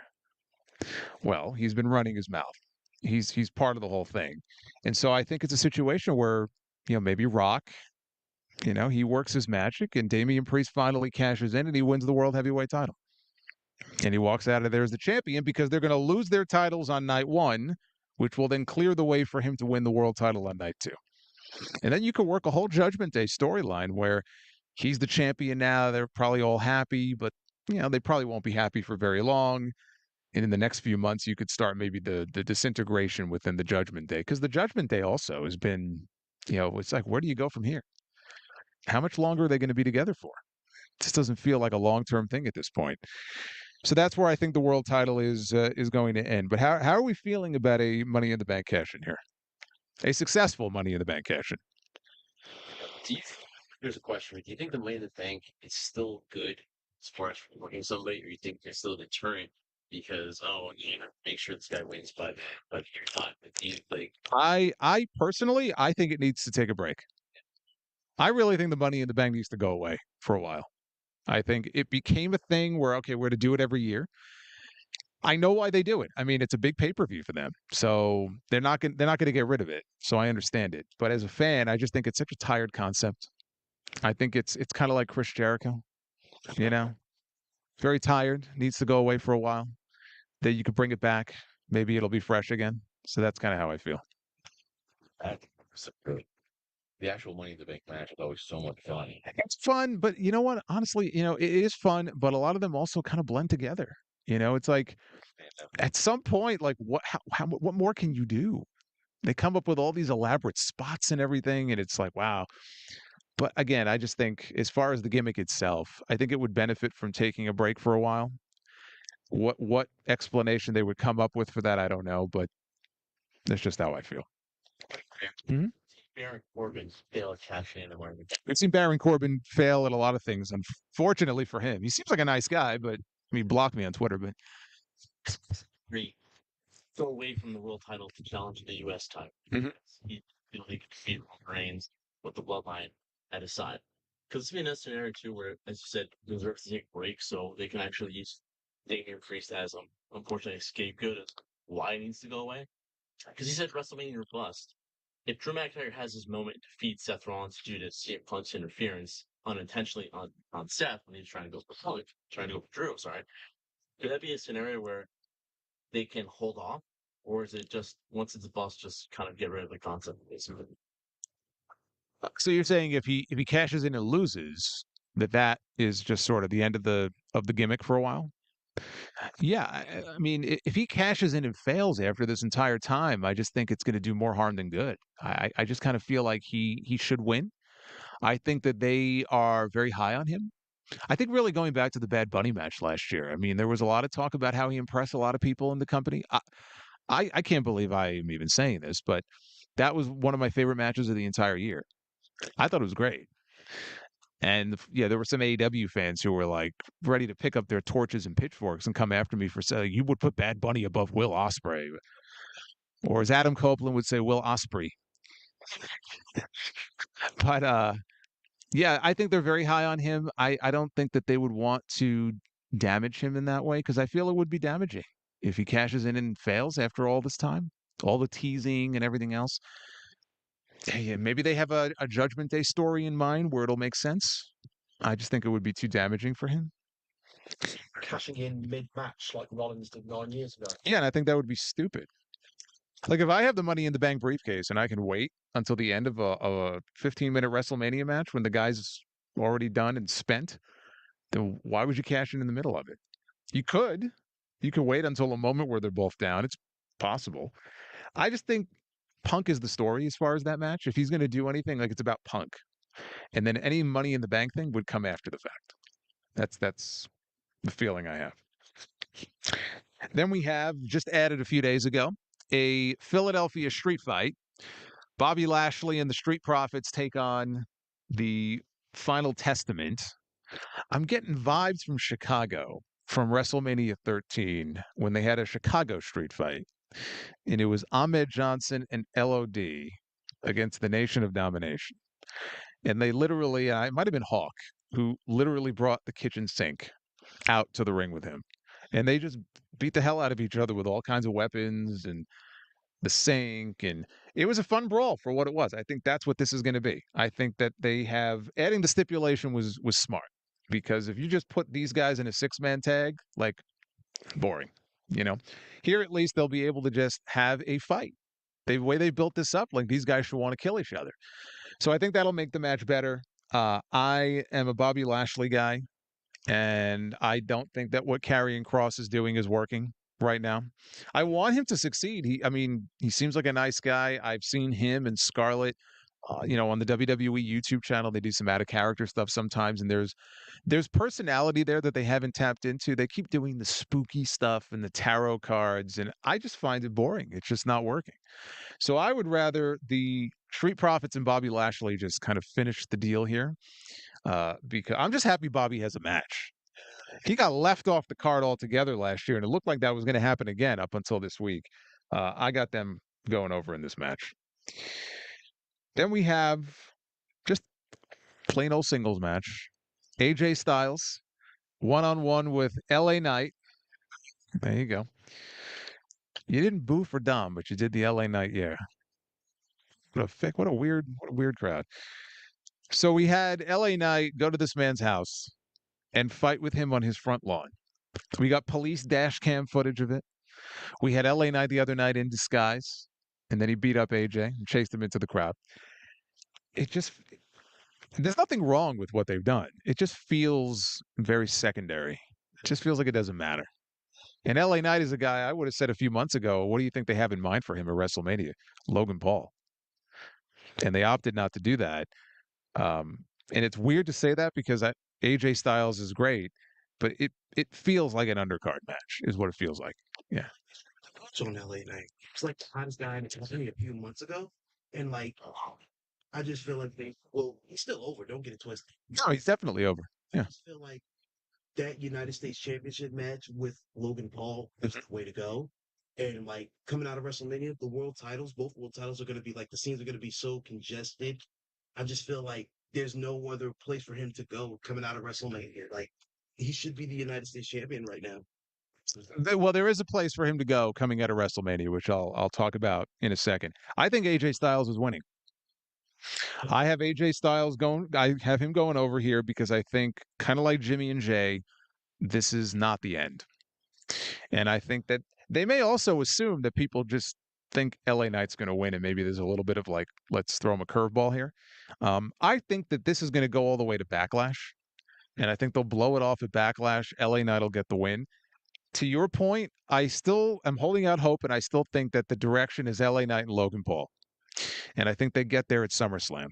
Well, he's been running his mouth. He's part of the whole thing. And so I think it's a situation where, maybe Rock, he works his magic and Damian Priest finally cashes in and he wins the World Heavyweight title. And he walks out of there as the champion because they're going to lose their titles on night one, which will then clear the way for him to win the world title on night two. And then you can work a whole Judgment Day storyline where he's the champion now. They're probably all happy, but they probably won't be happy for very long. And in the next few months, you could start maybe the disintegration within the Judgment Day, because the Judgment Day also has been, it's like, where do you go from here? How much longer are they going to be together for? This doesn't feel like a long-term thing at this point. So that's where I think the world title is going to end. But how are we feeling about a Money in the Bank cash in here? A successful Money in the Bank cash in. Here's a question: do you think the Money in the Bank is still good as far as working somebody, or you think there's still a deterrent because make sure this guy wins by your time? Do you like? I personally, I think it needs to take a break. I really think the Money in the Bank needs to go away for a while. I think it became a thing where, okay, we're to do it every year. I know why they do it. I mean, it's a big pay-per-view for them. So they're not going to get rid of it. So I understand it. But as a fan, I just think it's such a tired concept. I think it's kind of like Chris Jericho, very tired, needs to go away for a while. Then you could bring it back. Maybe it'll be fresh again. So that's kind of how I feel. The actual Money in the Bank match is always so much fun. It's fun, but you know what? Honestly, it is fun, but a lot of them also kind of blend together. It's like at some point, like what more can you do? They come up with all these elaborate spots and everything, and it's like, wow. But again, I just think as far as the gimmick itself, I think it would benefit from taking a break for a while. What explanation they would come up with for that, I don't know, but that's just how I feel. Mhm. Baron Corbin failed cashing in the morning. We've seen Baron Corbin fail at a lot of things, unfortunately for him. He seems like a nice guy, but he blocked me on Twitter. But Go away from the world title to challenge the U.S. title. Mhm. He could defeat Roman Reigns with the bloodline at his side. Because it's been a scenario too where, as you said, deserves to take a break so they can actually use Damian Priest as unfortunately a scapegoat of why he needs to go away. Because he said WrestleMania or bust. If Drew McIntyre has his moment to defeat Seth Rollins due to CM Punk's interference unintentionally on Seth when he's trying to go for Drew, sorry. Could that be a scenario where they can hold off? Or is it just once it's a bust, just kind of get rid of the concept basically? So you're saying if he cashes in and loses, that is just sort of the end of the gimmick for a while? Yeah, I mean, if he cashes in and fails after this entire time, I just think it's going to do more harm than good. I just kind of feel like he should win. I think that they are very high on him. I think really going back to the Bad Bunny match last year, I mean, there was a lot of talk about how he impressed a lot of people in the company. I can't believe I am even saying this, but that was one of my favorite matches of the entire year. I thought it was great. And yeah, there were some AEW fans who were like ready to pick up their torches and pitchforks and come after me for saying you would put Bad Bunny above Will Ospreay, or as Adam Copeland would say, Will Osprey. But yeah, I think they're very high on him. I don't think that they would want to damage him in that way because I feel it would be damaging if he cashes in and fails after all this time, all the teasing and everything else. Yeah, maybe they have a Judgment Day story in mind where it'll make sense. I just think it would be too damaging for him. Cashing in mid-match like Rollins did 9 years ago. Yeah, and I think that would be stupid. Like if I have the Money in the Bank briefcase and I can wait until the end of a 15-minute WrestleMania match when the guy's already done and spent, then why would you cash in the middle of it? You could wait until a moment where they're both down. It's possible. I just think Punk is the story as far as that match. If he's going to do anything, like it's about Punk, and then any Money in the Bank thing would come after the fact. That's the feeling I have. Then we have just added a few days ago a Philadelphia street fight. Bobby Lashley and the Street Profits take on the Final Testament. I'm getting vibes from Chicago from WrestleMania 13 when they had a Chicago street fight. And it was Ahmed Johnson and LOD against the Nation of Domination. And they literally, it might have been Hawk, who literally brought the kitchen sink out to the ring with him. And they just beat the hell out of each other with all kinds of weapons and the sink. And it was a fun brawl for what it was. I think that's what this is going to be. I think that they have adding the stipulation was smart, because if you just put these guys in a 6-man tag, like, boring. Here at least they'll be able to just have a fight. The way they built this up, like, these guys should want to kill each other. So I think that'll make the match better. I am a Bobby Lashley guy, and I don't think that what Karrion Kross is doing is working right now. I want him to succeed. He seems like a nice guy. I've seen him and Scarlett, on the WWE YouTube channel. They do some out of character stuff sometimes, and there's personality there that they haven't tapped into. They keep doing the spooky stuff and the tarot cards, and I just find it boring. It's just not working. So I would rather the Street Profits and Bobby Lashley just kind of finish the deal here, because I'm just happy Bobby has a match. He got left off the card altogether last year, and it looked like that was going to happen again up until this week. I got them going over in this match. Then we have just plain old singles match. AJ Styles, one-on-one with LA Knight. There you go. You didn't boo for Dom, but you did the LA Knight, yeah. What a weird crowd. So we had LA Knight go to this man's house and fight with him on his front lawn. We got police dash cam footage of it. We had LA Knight the other night in disguise, and then he beat up AJ and chased him into the crowd. There's nothing wrong with what they've done. It just feels very secondary. It just feels like it doesn't matter. And LA Knight is a guy I would have said a few months ago, what do you think they have in mind for him at WrestleMania? Logan Paul. And they opted not to do that. And it's weird to say that because AJ Styles is great, but it feels like an undercard match is what it feels like. Yeah. On LA Knight. It's like the hottest guy in the company a few months ago. And I just feel like he's still over, don't get it twisted. No, he's definitely over. Yeah. I just feel like that United States Championship match with Logan Paul is the way to go. And coming out of WrestleMania, both world titles are going to be the scenes are going to be so congested. I just feel like there's no other place for him to go coming out of WrestleMania. He should be the United States champion right now. Well, there is a place for him to go coming out of WrestleMania, which I'll talk about in a second. I think AJ Styles is winning. I have AJ Styles going. I have him going over here because I think, kind of like Jimmy and Jay, this is not the end. And I think that they may also assume that people just think LA Knight's going to win, and maybe there's a little bit of let's throw him a curveball here. I think that this is going to go all the way to Backlash, and I think they'll blow it off at Backlash. LA Knight will get the win. To your point, I still am holding out hope, and I still think that the direction is LA Knight and Logan Paul. And I think they get there at SummerSlam.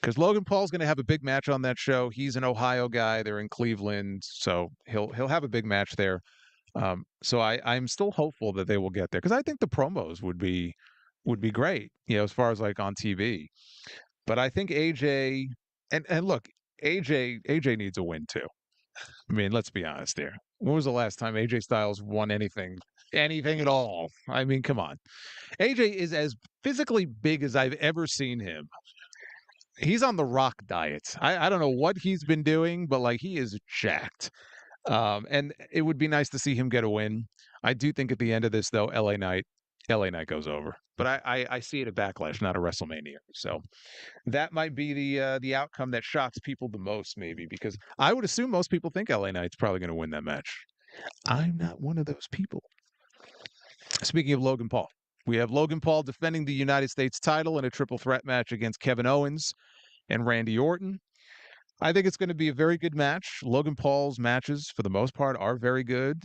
Because Logan Paul's going to have a big match on that show. He's an Ohio guy. They're in Cleveland, so he'll have a big match there. So I'm still hopeful that they will get there because I think the promos would be great, as far as on TV. But I think AJ and look, AJ needs a win too. I mean, let's be honest here. When was the last time AJ Styles won anything at all? I mean, come on. AJ is as physically big as I've ever seen him. He's on the rock diet. I don't know what he's been doing, but he is jacked. And it would be nice to see him get a win. I do think at the end of this, though, LA Knight goes over. But I see it at Backlash, not a WrestleMania. So that might be the outcome that shocks people the most, maybe, because I would assume most people think LA Knight's probably going to win that match. I'm not one of those people. Speaking of Logan Paul, we have Logan Paul defending the United States title in a triple threat match against Kevin Owens and Randy Orton. I think it's going to be a very good match. Logan Paul's matches, for the most part, are very good,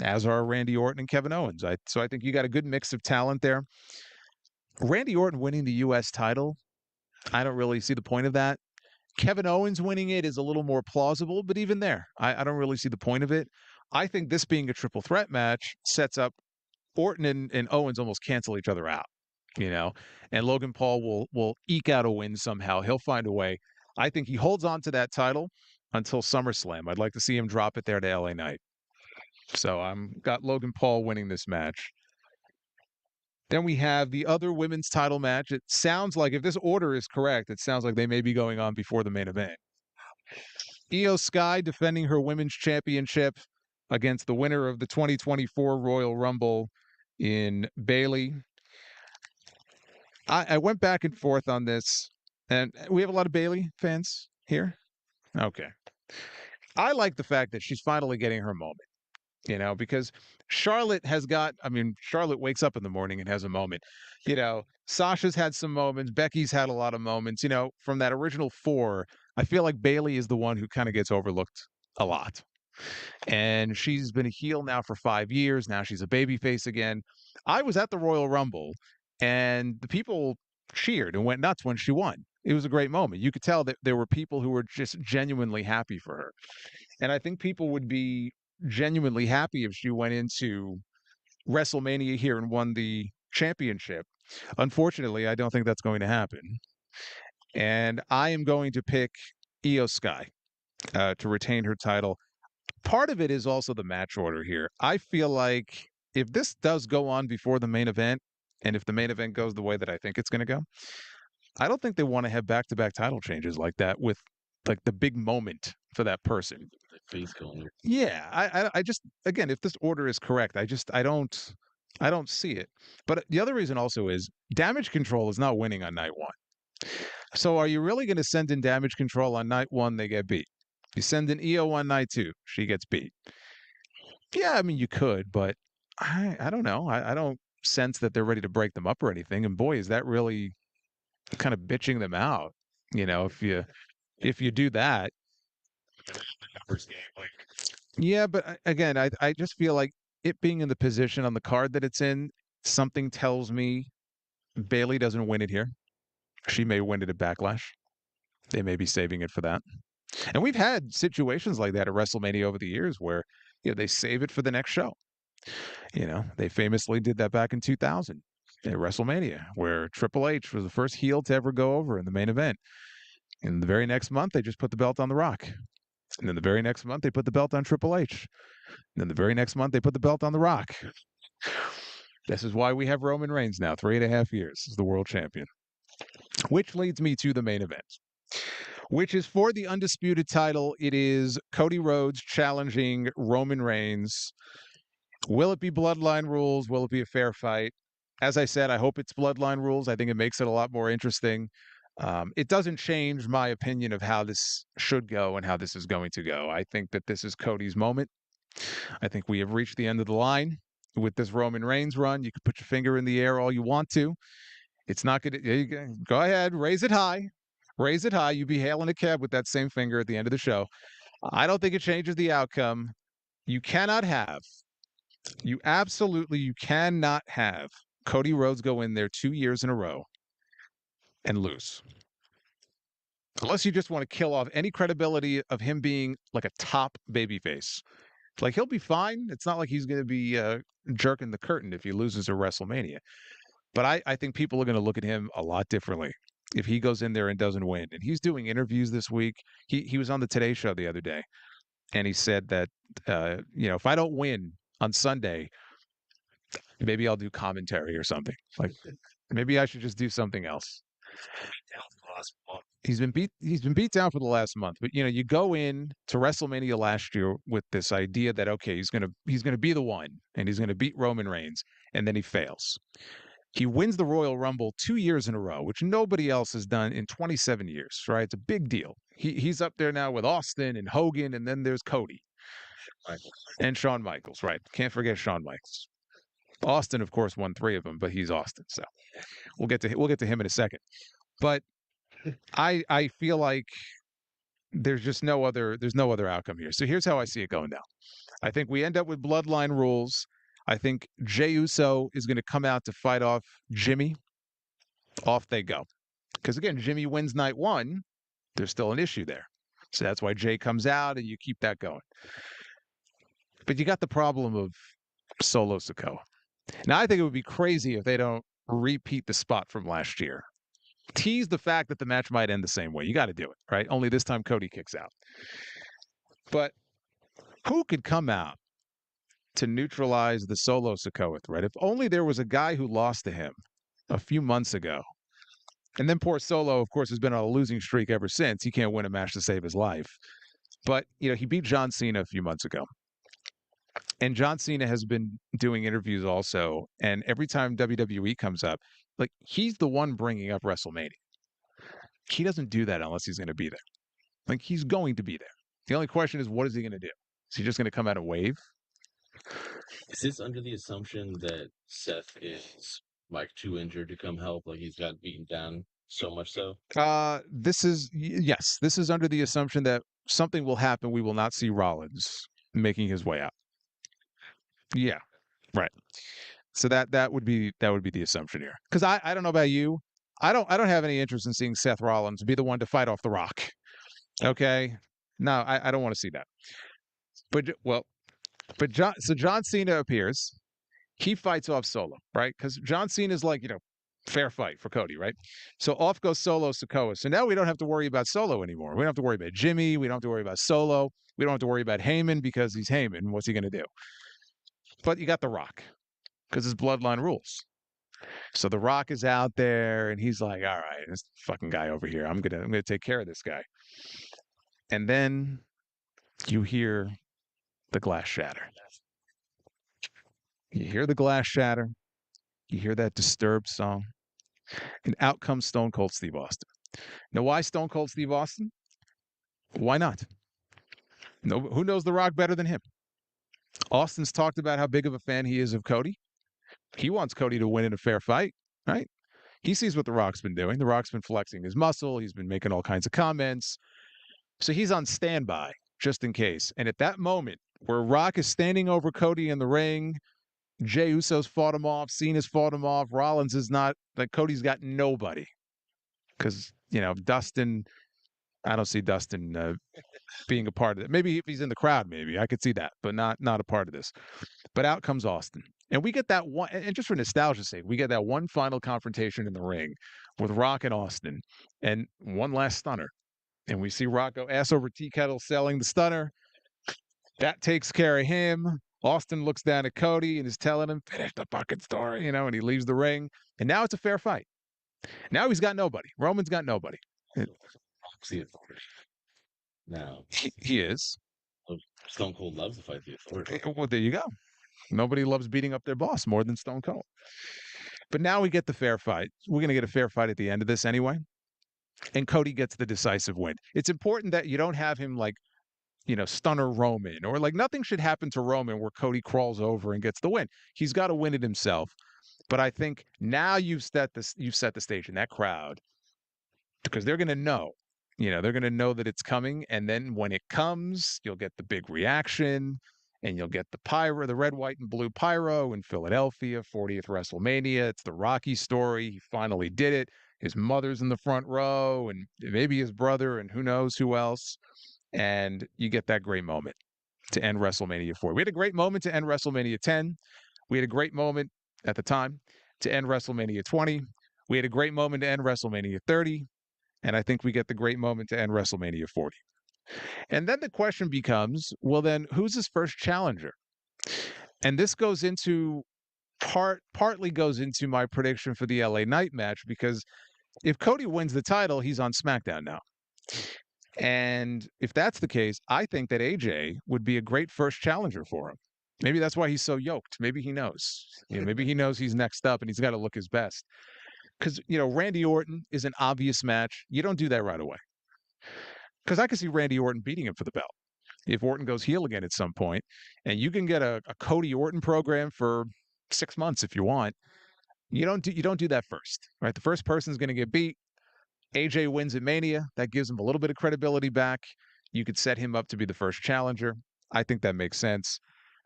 as are Randy Orton and Kevin Owens. So I think you got a good mix of talent there. Randy Orton winning the U.S. title, I don't really see the point of that. Kevin Owens winning it is a little more plausible, but even there, I don't really see the point of it. I think this being a triple threat match sets up Orton and Owens almost cancel each other out, you know, and Logan Paul will eke out a win somehow. He'll find a way. I think he holds on to that title until SummerSlam. I'd like to see him drop it there to LA Knight. So I'm got Logan Paul winning this match. Then we have the other women's title match. It sounds like, if this order is correct, it sounds like they may be going on before the main event. Io Sky defending her women's championship against the winner of the 2024 Royal Rumble in Bailey. I went back and forth on this, and we have a lot of Bailey fans here. Okay. I like the fact that she's finally getting her moment, you know, because Charlotte Charlotte wakes up in the morning and has a moment. You know, Sasha's had some moments. Becky's had a lot of moments. You know, from that original 4, I feel like Bailey is the one who kind of gets overlooked a lot. And she's been a heel now for 5 years. Now she's a babyface again. I was at the Royal Rumble, and the people cheered and went nuts when she won. It was a great moment. You could tell that there were people who were just genuinely happy for her. And I think people would be genuinely happy if she went into WrestleMania here and won the championship. Unfortunately, I don't think that's going to happen. And I am going to pick Io Sky to retain her title. Part of it is also the match order here. I feel like if this does go on before the main event, and if the main event goes the way that I think it's going to go, I don't think they want to have back-to-back title changes like that with like the big moment for that person. Yeah, I just, again, if this order is correct, I don't see it. But the other reason also is Damage Control is not winning on night 1. So are you really going to send in Damage Control on night 1? They get beat. You send in EO on night 2, she gets beat. Yeah, I mean, you could, but I don't know. I don't sense that they're ready to break them up or anything. And boy, is that really kind of bitching them out, you know, if you do that. Yeah, but again, I just feel like it being in the position on the card that it's in, something tells me Bailey doesn't win it here. She may win it at Backlash. They may be saving it for that. And we've had situations like that at WrestleMania over the years where, you know, they save it for the next show. You know, they famously did that back in 2000 at WrestleMania, where Triple H was the first heel to ever go over in the main event. And the very next month, they just put the belt on The Rock. And then the very next month, they put the belt on Triple H. And then the very next month, they put the belt on The Rock. This is why we have Roman Reigns now, 3.5 years as the world champion. Which leads me to the main event, which is for the undisputed title. It is Cody Rhodes challenging Roman Reigns. Will it be bloodline rules? Will it be a fair fight? As I said, I hope it's bloodline rules. I think it makes it a lot more interesting. It doesn't change my opinion of how this should go and how this is going to go. I think that this is Cody's moment. I think we have reached the end of the line with this Roman Reigns run. You can put your finger in the air all you want to. It's not going to go ahead, raise it high. Raise it high. You be hailing a cab with that same finger at the end of the show. I don't think it changes the outcome. You cannot have, you cannot have Cody Rhodes go in there 2 years in a row and lose. Unless you just want to kill off any credibility of him being like a top babyface. Like, he'll be fine. It's not like he's going to be jerking the curtain if he loses at WrestleMania. But I think people are going to look at him a lot differently if he goes in there and doesn't win. And he's doing interviews this week. He was on the Today Show the other day, and he said that, you know, if I don't win on Sunday, maybe I'll do commentary or something. Like, maybe I should just do something else. He's been beat down for the last month. But, you know, you go in to WrestleMania last year with this idea that, okay, he's gonna be the one, and he's gonna beat Roman Reigns, and then he fails. He wins the Royal Rumble 2 years in a row, which nobody else has done in 27 years, right? It's a big deal. He's up there now with Austin and Hogan, and then there's Cody. And Shawn Michaels, right? Can't forget Shawn Michaels. Austin, of course, won 3 of them, but he's Austin, so we'll get to him in a second. But I feel like there's no other outcome here. So here's how I see it going down. I think we end up with bloodline rules. I think Jey Uso is going to come out to fight off Jimmy Off they go. Because again, Jimmy wins night one. There's still an issue there. So that's why Jay comes out and you keep that going. But you got the problem of Solo Sikoa. Now, I think it would be crazy if they don't repeat the spot from last year. Tease the fact that the match might end the same way. You got to do it, right? Only this time Cody kicks out. But who could come out to neutralize the Solo Sikoa threat? If only there was a guy who lost to him a few months ago. And then poor Solo, of course, has been on a losing streak ever since. He can't win a match to save his life. But, he beat John Cena a few months ago. And John Cena has been doing interviews also. And every time WWE comes up, like, he's the one bringing up WrestleMania. He doesn't do that unless he's going to be there. Like, he's going to be there. The only question is, what is he going to do? Is he just going to come out and wave? Is this under the assumption that Seth is like too injured to come help? Like he's got beaten down so much so? Yes, this is under the assumption that something will happen. We will not see Rollins making his way out. Yeah, right. So that would be the assumption here. Because I don't know about you. I don't have any interest in seeing Seth Rollins be the one to fight off The Rock. Okay. No, I don't want to see that. But John Cena appears. He fights off Solo, right? Because John Cena is like, fair fight for Cody, right? So off goes Solo Sikoa. So now we don't have to worry about Solo anymore. We don't have to worry about Jimmy. We don't have to worry about Solo. We don't have to worry about Heyman because he's Heyman. What's he going to do? But you got The Rock because his bloodline rules. So The Rock is out there and he's like, all right, this fucking guy over here, I'm gonna take care of this guy. And then you hear the glass shatter. You hear the glass shatter. You hear that Disturbed song. And out comes Stone Cold Steve Austin. Now, why Stone Cold Steve Austin? Why not? No, who knows The Rock better than him? Austin's talked about how big of a fan he is of Cody. He wants Cody to win in a fair fight, right? He sees what The Rock's been doing. The Rock's been flexing his muscle. He's been making all kinds of comments. So he's on standby just in case. And at that moment where Rock is standing over Cody in the ring, Jey Uso's fought him off, Cena's fought him off, Rollins is not, like Cody's got nobody. Because, Dustin, I don't see Dustin being a part of it. Maybe if he's in the crowd, maybe I could see that, but not a part of this. But out comes Austin. And we get that one, and just for nostalgia's sake, we get that one final confrontation in the ring with Rock and Austin, and one last stunner. And we see Rock go ass over tea kettle selling the stunner. That takes care of him. Austin looks down at Cody and is telling him, finish the fucking story, and he leaves the ring. And now it's a fair fight. Now he's got nobody. Roman's got nobody. The authority. Now He is. Stone Cold loves to fight the authority. Well, there you go. Nobody loves beating up their boss more than Stone Cold. But now we get the fair fight. We're going to get a fair fight at the end of this anyway. And Cody gets the decisive win. It's important that you don't have him stunner Roman, or nothing should happen to Roman where Cody crawls over and gets the win. He's got to win it himself. But I think now you've set the stage in that crowd, because they're going to know, they're going to know that it's coming. And then when it comes, you'll get the big reaction and you'll get the pyro, the red, white, and blue pyro in Philadelphia, 40th WrestleMania. It's the Rocky story. He finally did it. His mother's in the front row, and maybe his brother, and who knows who else. And you get that great moment to end WrestleMania 4. We had a great moment to end WrestleMania 10. We had a great moment at the time to end WrestleMania 20. We had a great moment to end WrestleMania 30. And I think we get the great moment to end WrestleMania 40. And then the question becomes, well, then who's his first challenger? And this goes into partly goes into my prediction for the LA Knight match, because if Cody wins the title, he's on SmackDown now. And if that's the case, I think that AJ would be a great first challenger for him. Maybe that's why he's so yoked. Maybe he knows. Maybe he knows he's next up and he's got to look his best. Because, Randy Orton is an obvious match. You don't do that right away. Because I could see Randy Orton beating him for the belt if Orton goes heel again at some point. And you can get a Cody Orton program for 6 months if you want. You don't do that first, right? The first person's going to get beat. AJ wins at Mania. That gives him a little bit of credibility back. You could set him up to be the first challenger. I think that makes sense.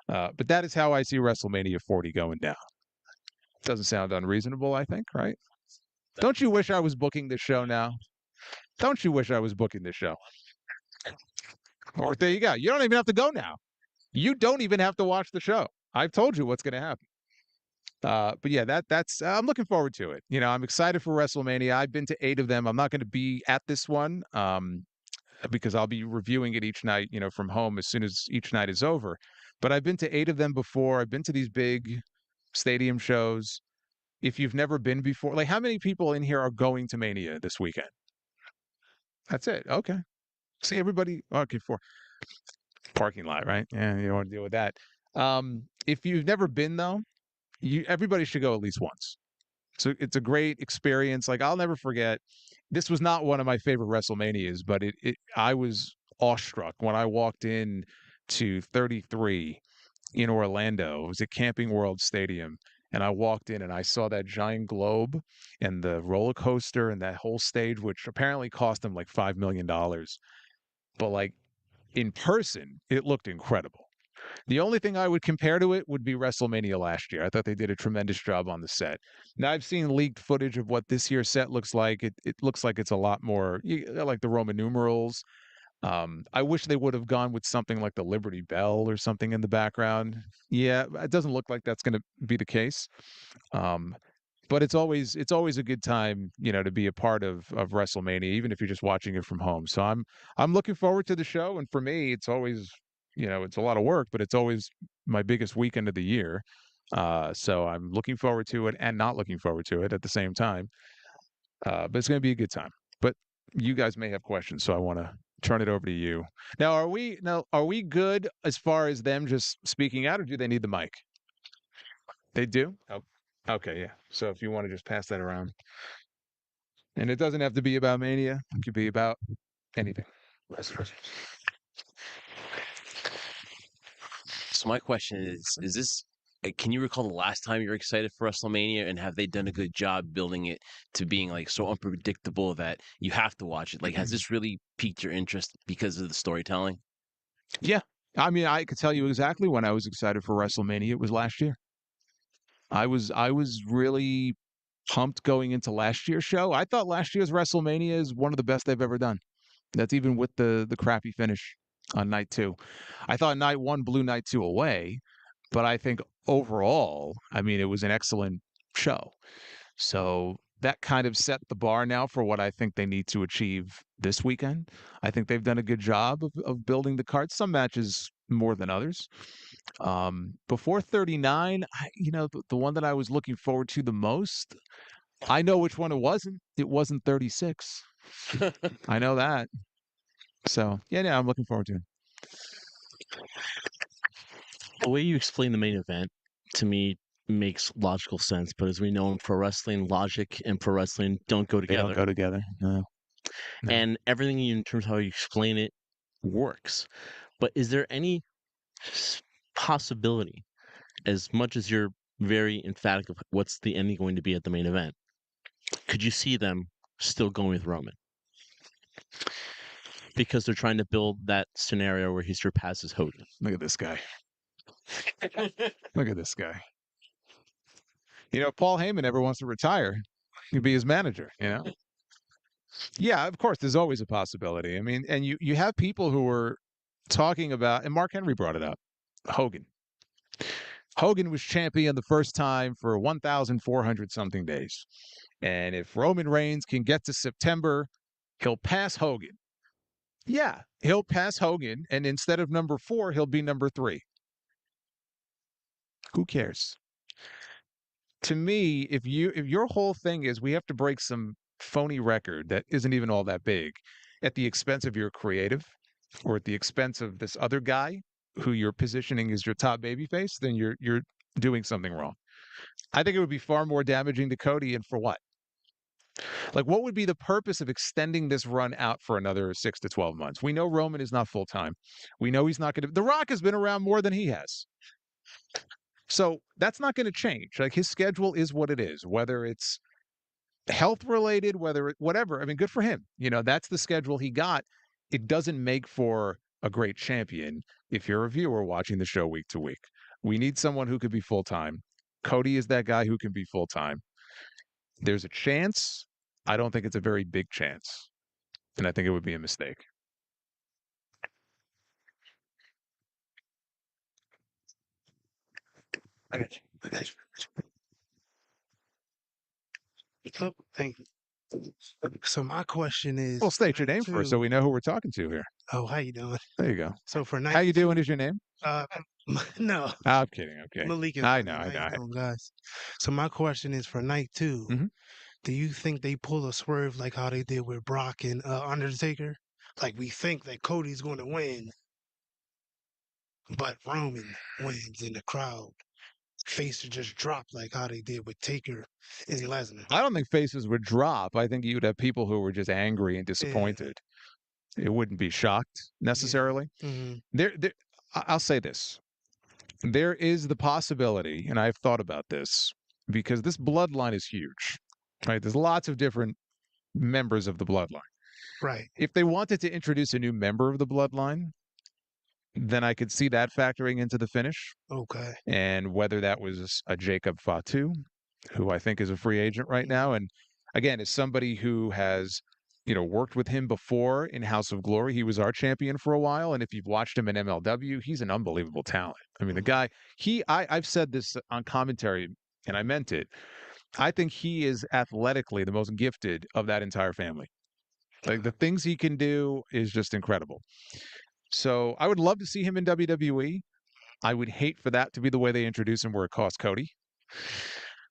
But that is how I see WrestleMania 40 going down. Doesn't sound unreasonable, I think, right? Don't you wish I was booking this show now? Don't you wish I was booking this show? Or there you go. You don't even have to go now. You don't even have to watch the show. I've told you what's going to happen. But yeah, that's I'm looking forward to it. I'm excited for WrestleMania. I've been to 8 of them. I'm not going to be at this one because I'll be reviewing it each night, from home as soon as each night is over. But I've been to 8 of them before. I've been to these big stadium shows. If you've never been before, like how many people in here are going to Mania this weekend? That's it. Okay. See everybody. Okay, for parking lot, right? Yeah, you don't want to deal with that. If you've never been though, everybody should go at least once. So it's a great experience. Like I'll never forget. This was not one of my favorite WrestleManias, but I was awestruck when I walked in to 33 in Orlando. It was at Camping World Stadium. And I walked in and I saw that giant globe and the roller coaster and that whole stage, which apparently cost them like $5 million. But like in person, it looked incredible. The only thing I would compare to it would be WrestleMania last year. I thought they did a tremendous job on the set. Now I've seen leaked footage of what this year's set looks like. It looks like it's a lot more like the Roman numerals. I wish they would have gone with something like the Liberty Bell or something in the background. Yeah, it doesn't look like that's going to be the case. But it's always a good time, to be a part of WrestleMania, even if you're just watching it from home. So I'm looking forward to the show, and for me, it's always, it's a lot of work, but it's always my biggest weekend of the year. So I'm looking forward to it and not looking forward to it at the same time. But it's going to be a good time. But you guys may have questions, so I want to turn it over to you. Now, are we good as far as them just speaking out, or do they need the mic? They do? Oh, okay, yeah. So if you want to just pass that around. And it doesn't have to be about Mania. It could be about anything. So my question is this, can you recall the last time you were excited for WrestleMania, and have they done a good job building it to being like so unpredictable that you have to watch it? Like, has this really piqued your interest because of the storytelling? Yeah. I mean, I could tell you exactly when I was excited for WrestleMania. It was last year. I was really pumped going into last year's show. I thought last year's WrestleMania is one of the best they've ever done. That's even with the crappy finish on night 2. I thought night 1 blew night 2 away, but I think overall, I mean, it was an excellent show. So that kind of set the bar now for what I think they need to achieve this weekend. I think they've done a good job of building the card. Some matches more than others. Before 39, the one that I was looking forward to the most, I know which one it wasn't. It wasn't 36. I know that. So yeah, I'm looking forward to it. The way you explain the main event to me makes logical sense, but as we know in pro wrestling, logic and pro wrestling don't go They together. don't go together. No. No. And everything in terms of how you explain it works. But is there any possibility, as much as you're very emphatic of what's the ending going to be at the main event, could you see them still going with Roman? Because they're trying to build that scenario where he surpasses Hogan. Look at this guy. Look at this guy. Paul Heyman never wants to retire. He could be his manager, Yeah, of course, there's always a possibility. I mean, and you have people who are talking about, and Mark Henry brought it up, Hogan. Hogan was champion the first time for 1,400 something days. And if Roman Reigns can get to September, he'll pass Hogan. Yeah, he'll pass Hogan, and instead of number 4, he'll be number 3. Who cares? To me, if your whole thing is we have to break some phony record that isn't even all that big at the expense of your creative or at the expense of this other guy who you're positioning as your top babyface, then you're doing something wrong. I think it would be far more damaging to Cody, and for what? Like, what would be the purpose of extending this run out for another 6 to 12 months? We know Roman is not full time. We know he's not going to. The Rock has been around more than he has. So that's not going to change. Like, his schedule is what it is, whether it's health related, whatever. I mean, good for him. That's the schedule he got. It doesn't make for a great champion if you're a viewer watching the show week to week. We need someone who could be full time. Cody is that guy who can be full time. There's a chance. I don't think it's a very big chance. And I think it would be a mistake. I got you. I got you. Oh, thank you. So my question is, Well, state your night name first so two. we know who we're talking to here. Oh, how you doing? There you go. So for How night you doing two, is your name? uh, no, I'm kidding. Okay. Malik is I my know. name. I How you know. doing, guys? So my question is for night 2. Mhm. Do you think they pull a swerve like how they did with Brock and Undertaker? Like we think that Cody's going to win, but Roman wins in the crowd. Face just drop like how they did with Taker and Lesnar. I don't think faces would drop. I think you'd have people who were just angry and Yeah. disappointed. It wouldn't be shocked necessarily. hmm I'll say this. There is the possibility, and I've thought about this, because this bloodline is huge, right? There's lots of different members of the bloodline. Right. If they wanted to introduce a new member of the bloodline, then I could see that factoring into the finish. Okay. And whether that was a Jacob Fatu, who I think is a free agent right now, and again, is somebody who has, worked with him before in House of Glory. He was our champion for a while, and if you've watched him in MLW, he's an unbelievable talent. I mean, the guy, I've said this on commentary, and I meant it. I think he is athletically the most gifted of that entire family. Like the things he can do is just incredible. So I would love to see him in WWE. I would hate for that to be the way they introduce him where it costs Cody.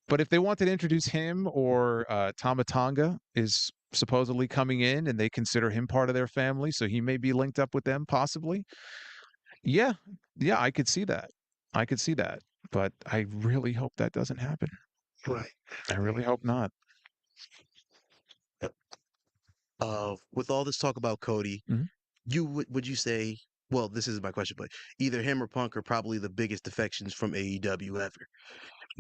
But if they wanted to introduce him, or Tama Tonga is supposedly coming in and they consider him part of their family, so he may be linked up with them possibly. Yeah, I could see that. I could see that. But I really hope that doesn't happen. Right. I really hope not. With all this talk about Cody, Mhm. would you say? Well, this is my question, but either him or Punk are probably the biggest defections from AEW ever.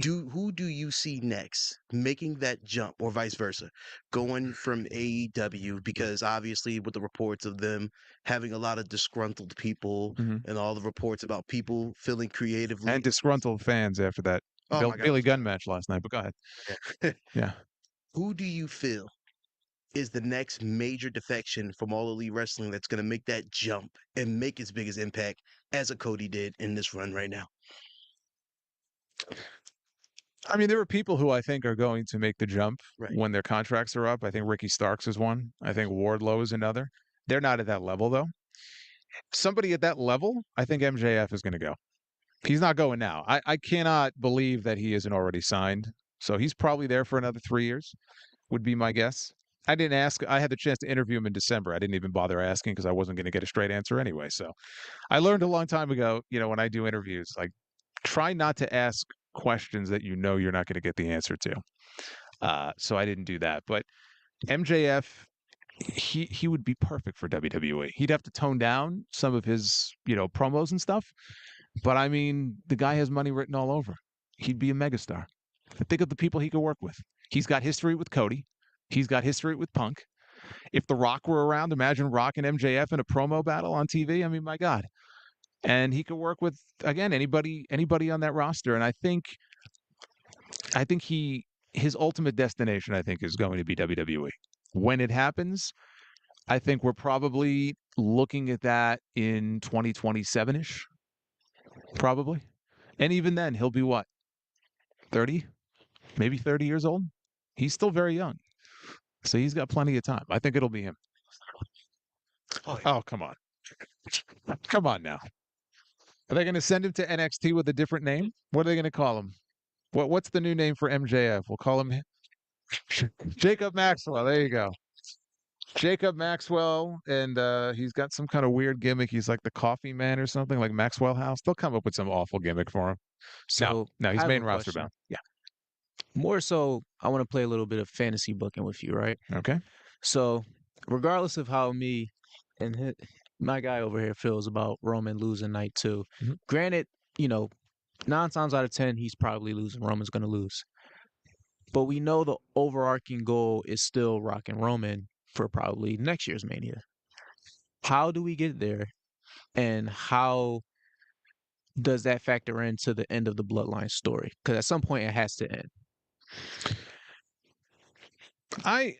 Who do you see next making that jump, or vice versa, going from AEW? Because obviously, with the reports of them having a lot of disgruntled people Mhm. and all the reports about people feeling creatively. And disgruntled fans after that Oh my Billy gosh. Gunn match last night. But go ahead. Yeah. Who do you feel is the next major defection from All Elite Wrestling that's going to make that jump and make its biggest impact as a Cody did in this run right now? I mean, there are people who I think are going to make the jump Right. when their contracts are up. I think Ricky Starks is one. I think Wardlow is another. They're not at that level, though. Somebody at that level, I think MJF is going to go. He's not going now. I cannot believe that he isn't already signed. So he's probably there for another 3 years, would be my guess. I didn't ask. I had the chance to interview him in December. I didn't even bother asking because I wasn't going to get a straight answer anyway. So I learned a long time ago, when I do interviews, like try not to ask questions that you're not going to get the answer to. So I didn't do that. But MJF, he would be perfect for WWE. He'd have to tone down some of his, promos and stuff. But I mean, the guy has money written all over. He'd be a megastar. Think of the people he could work with. He's got history with Cody. He's got history with Punk. If The Rock were around, imagine Rock and MJF in a promo battle on TV. I mean, my God. And he could work with, again, anybody on that roster. And I think his ultimate destination, I think, is going to be WWE. When it happens, I think we're probably looking at that in 2027-ish, probably. And even then, he'll be what? 30? Maybe 30 years old? He's still very young. So he's got plenty of time. I think it'll be him. Oh, come on. Come on now. Are they going to send him to NXT with a different name? What are they going to call him? What's the new name for MJF? We'll call him Jacob Maxwell. There you go. Jacob Maxwell, and he's got some kind of weird gimmick. He's like the coffee man or something, like Maxwell House. They'll come up with some awful gimmick for him. So No, I he's have main a roster question. bound. Yeah. More so, I want to play a little bit of fantasy booking with you, right? Okay. So, regardless of how me and my guy over here feels about Roman losing night 2, Mhm. granted, 9 times out of 10, he's probably losing. Roman's going to lose. But we know the overarching goal is still rocking Roman for probably next year's Mania. How do we get there? And how does that factor into the end of the Bloodline story? Because at some point, it has to end. I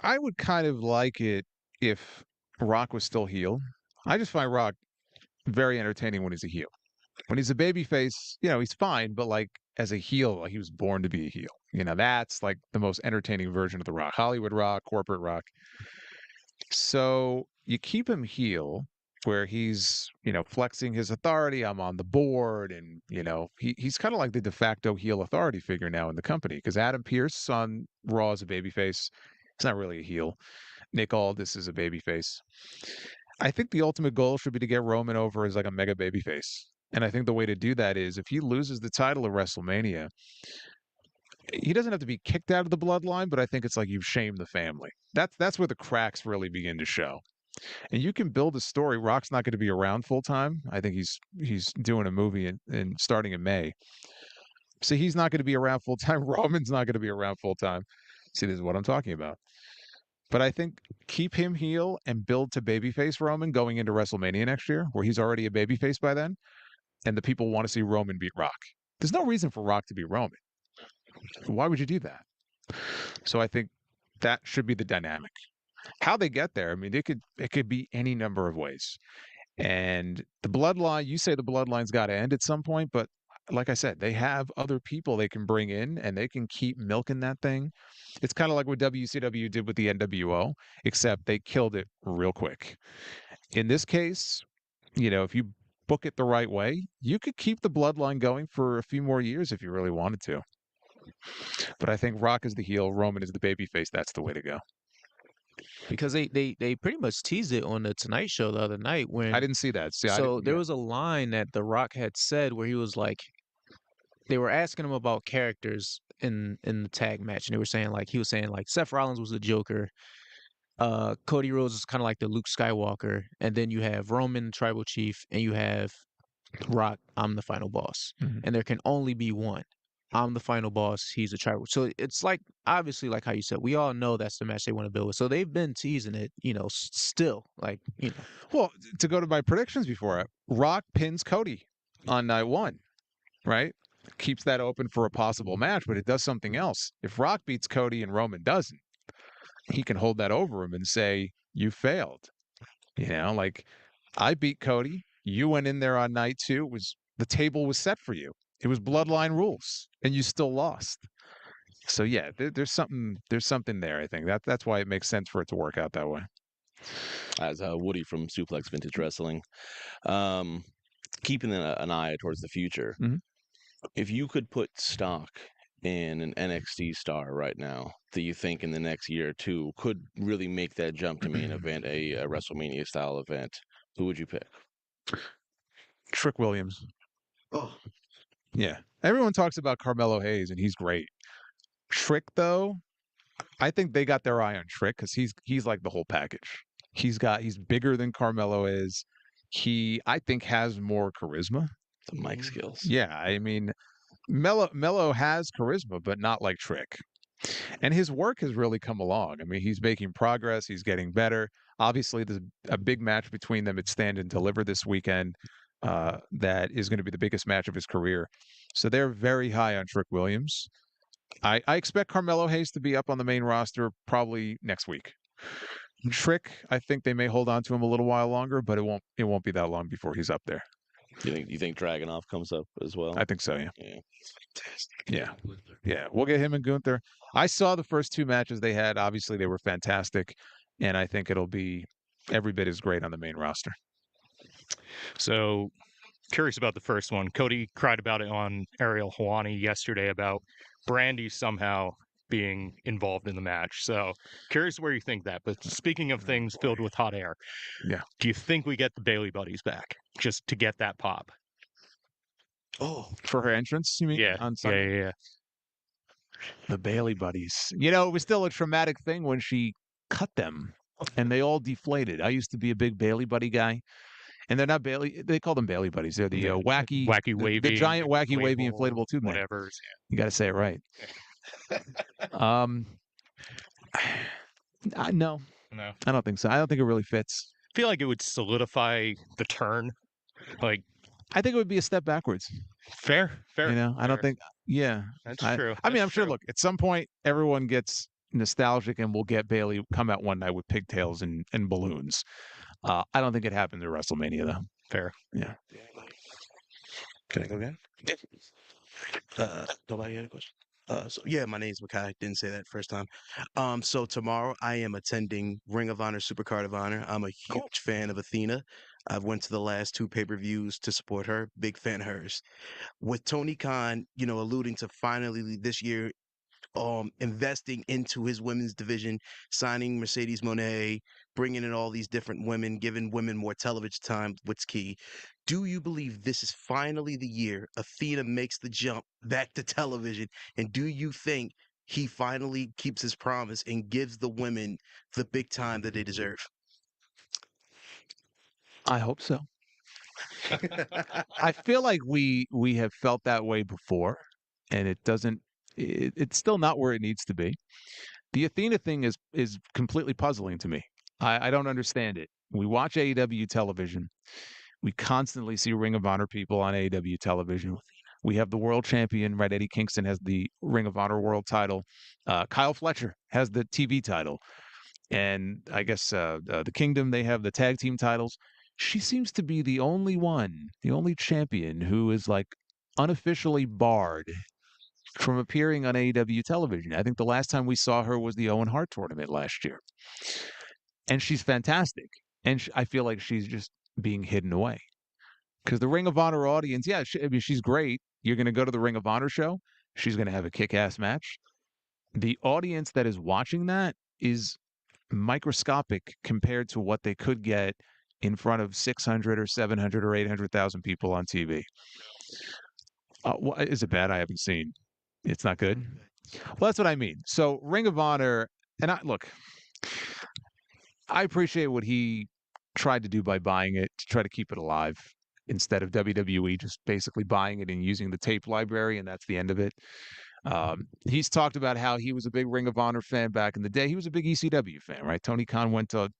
I would kind of like it if Rock was still heel. I just find Rock very entertaining when he's a heel. When he's a baby face, he's fine, but like as a heel, like he was born to be a heel. That's like the most entertaining version of the Rock. Hollywood Rock, corporate Rock. So you keep him heel where he's, flexing his authority. I'm on the board. And, he's kind of like the de facto heel authority figure now in the company because Adam Pearce on Raw is a babyface. He's not really a heel. Nick Aldis is a babyface. I think the ultimate goal should be to get Roman over as like a mega babyface. And I think the way to do that is if he loses the title at WrestleMania, he doesn't have to be kicked out of the bloodline, but I think it's like you've shamed the family. That's where the cracks really begin to show. And you can build a story. Rock's not going to be around full time. I think he's doing a movie in starting in May. So he's not going to be around full time. Roman's not going to be around full time. See, this is what I'm talking about. But I think keep him heel and build to babyface Roman going into WrestleMania next year, where he's already a babyface by then, and the people want to see Roman beat Rock. There's no reason for Rock to beat Roman. Why would you do that? So I think that should be the dynamic. How they get there, I mean, it could be any number of ways. And the bloodline, you say the bloodline's got to end at some point, but like I said, they have other people they can bring in and they can keep milking that thing. It's kind of like what WCW did with the NWO, except they killed it real quick. In this case, if you book it the right way, you could keep the bloodline going for a few more years if you really wanted to. But I think Rock is the heel, Roman is the babyface. That's the way to go. Because they pretty much teased it on the Tonight Show the other night when I didn't see that. See, so there was a line that The Rock had said where he was like, they were asking him about characters in the tag match, and they were saying he was saying Seth Rollins was the Joker, Cody Rhodes is kind of like the Luke Skywalker, and then you have Roman, Tribal Chief, and you have Rock, I'm the final boss, and there can only be one. I'm the final boss. He's a tribal. So it's obviously how you said, we all know that's the match they want to build with. So they've been teasing it, still Well, to go to my predictions before, Rock pins Cody on night one, right? Keeps that open for a possible match, but it does something else. If Rock beats Cody and Roman doesn't, he can hold that over him and say, you failed. I beat Cody. You went in there on night two. The table was set for you. It was bloodline rules, and you still lost. So yeah, there's something there. I think that's why it makes sense for it to work out that way. As Woody from Suplex Vintage Wrestling, keeping an eye towards the future. Mm-hmm. If you could put stock in an NXT star right now that you think in the next year or two could really make that jump to main event, a WrestleMania style event, who would you pick? Trick Williams. Oh, yeah. Everyone talks about Carmelo Hayes, and he's great. Trick, though, I think they got their eye on Trick because he's like the whole package. He's bigger than Carmelo is. He, I think, has more charisma. The mic skills. Yeah, I mean, Melo has charisma, but not like Trick. And his work has really come along. I mean, he's making progress. He's getting better. Obviously, there's a big match between them at Stand and Deliver this weekend. That is going to be the biggest match of his career. So they're very high on Trick Williams. I expect Carmelo Hayes to be up on the main roster probably next week. Trick, I think they may hold on to him a little while longer, but it won't be that long before he's up there. You think Dragunov comes up as well? I think so, yeah. Yeah. Yeah. We'll get him and Gunther. I saw the first two matches they had. Obviously, they were fantastic, and I think it'll be every bit as great on the main roster. So, curious about the first one. Cody cried about it on Ariel Helwani yesterday about Brandy somehow being involved in the match. So, curious where you think that. But speaking of things filled with hot air, yeah, do you think we get the Bailey Buddies back just to get that pop? Oh, for her entrance, you mean? Yeah, On Sunday? yeah. The Bailey Buddies. It was still a traumatic thing when she cut them, and they all deflated. I used to be a big Bailey Buddy guy. And they're not Bailey. They call them Bailey Buddies. They're the wacky, wavy, the giant, wacky, wavy, inflatable tube man. Whatever. You got to say it right. No, I don't think so. I don't think it really fits. I feel like it would solidify the turn. I think it would be a step backwards. Fair. I don't think. Yeah, That's true. I mean, I'm sure. Look, at some point, everyone gets nostalgic and we'll get Bailey come out one night with pigtails and balloons. I don't think it happens at WrestleMania though. Fair. Yeah. Can I go again? Nobody had a question. So yeah, my name's Makai. Didn't say that first time. So tomorrow I am attending Ring of Honor Supercard of Honor. I'm a huge fan of Athena. I've went to the last 2 pay-per-views to support her. Big fan of hers. With Tony Khan, alluding to finally this year investing into his women's division, signing Mercedes Moné, bringing in all these different women, giving women more television time, what's key. Do you believe this is finally the year Athena makes the jump back to television? And do you think he finally keeps his promise and gives the women the big time that they deserve? I hope so. I feel like we have felt that way before, and it's still not where it needs to be. The Athena thing is completely puzzling to me. I don't understand it. We watch AEW television. We constantly see Ring of Honor people on AEW television. We have the world champion, right? Eddie Kingston has the Ring of Honor world title. Kyle Fletcher has the TV title. And I guess the Kingdom, they have the tag team titles. She seems to be the only champion who is like unofficially barred from appearing on AEW television. I think the last time we saw her was the Owen Hart tournament last year. And she's fantastic. And I feel like she's just being hidden away. Because the Ring of Honor audience, yeah, she's great. You're going to go to the Ring of Honor show. She's going to have a kick-ass match. The audience that is watching that is microscopic compared to what they could get in front of 600 or 700 or 800,000 people on TV. Is it bad? I haven't seen. It's not good? Well, that's what I mean. So Ring of Honor, and I appreciate what he tried to do by buying it to try to keep it alive instead of WWE just basically buying it and using the tape library, and that's the end of it. He's talked about how he was a big Ring of Honor fan back in the day. He was a big ECW fan, right? Tony Khan went to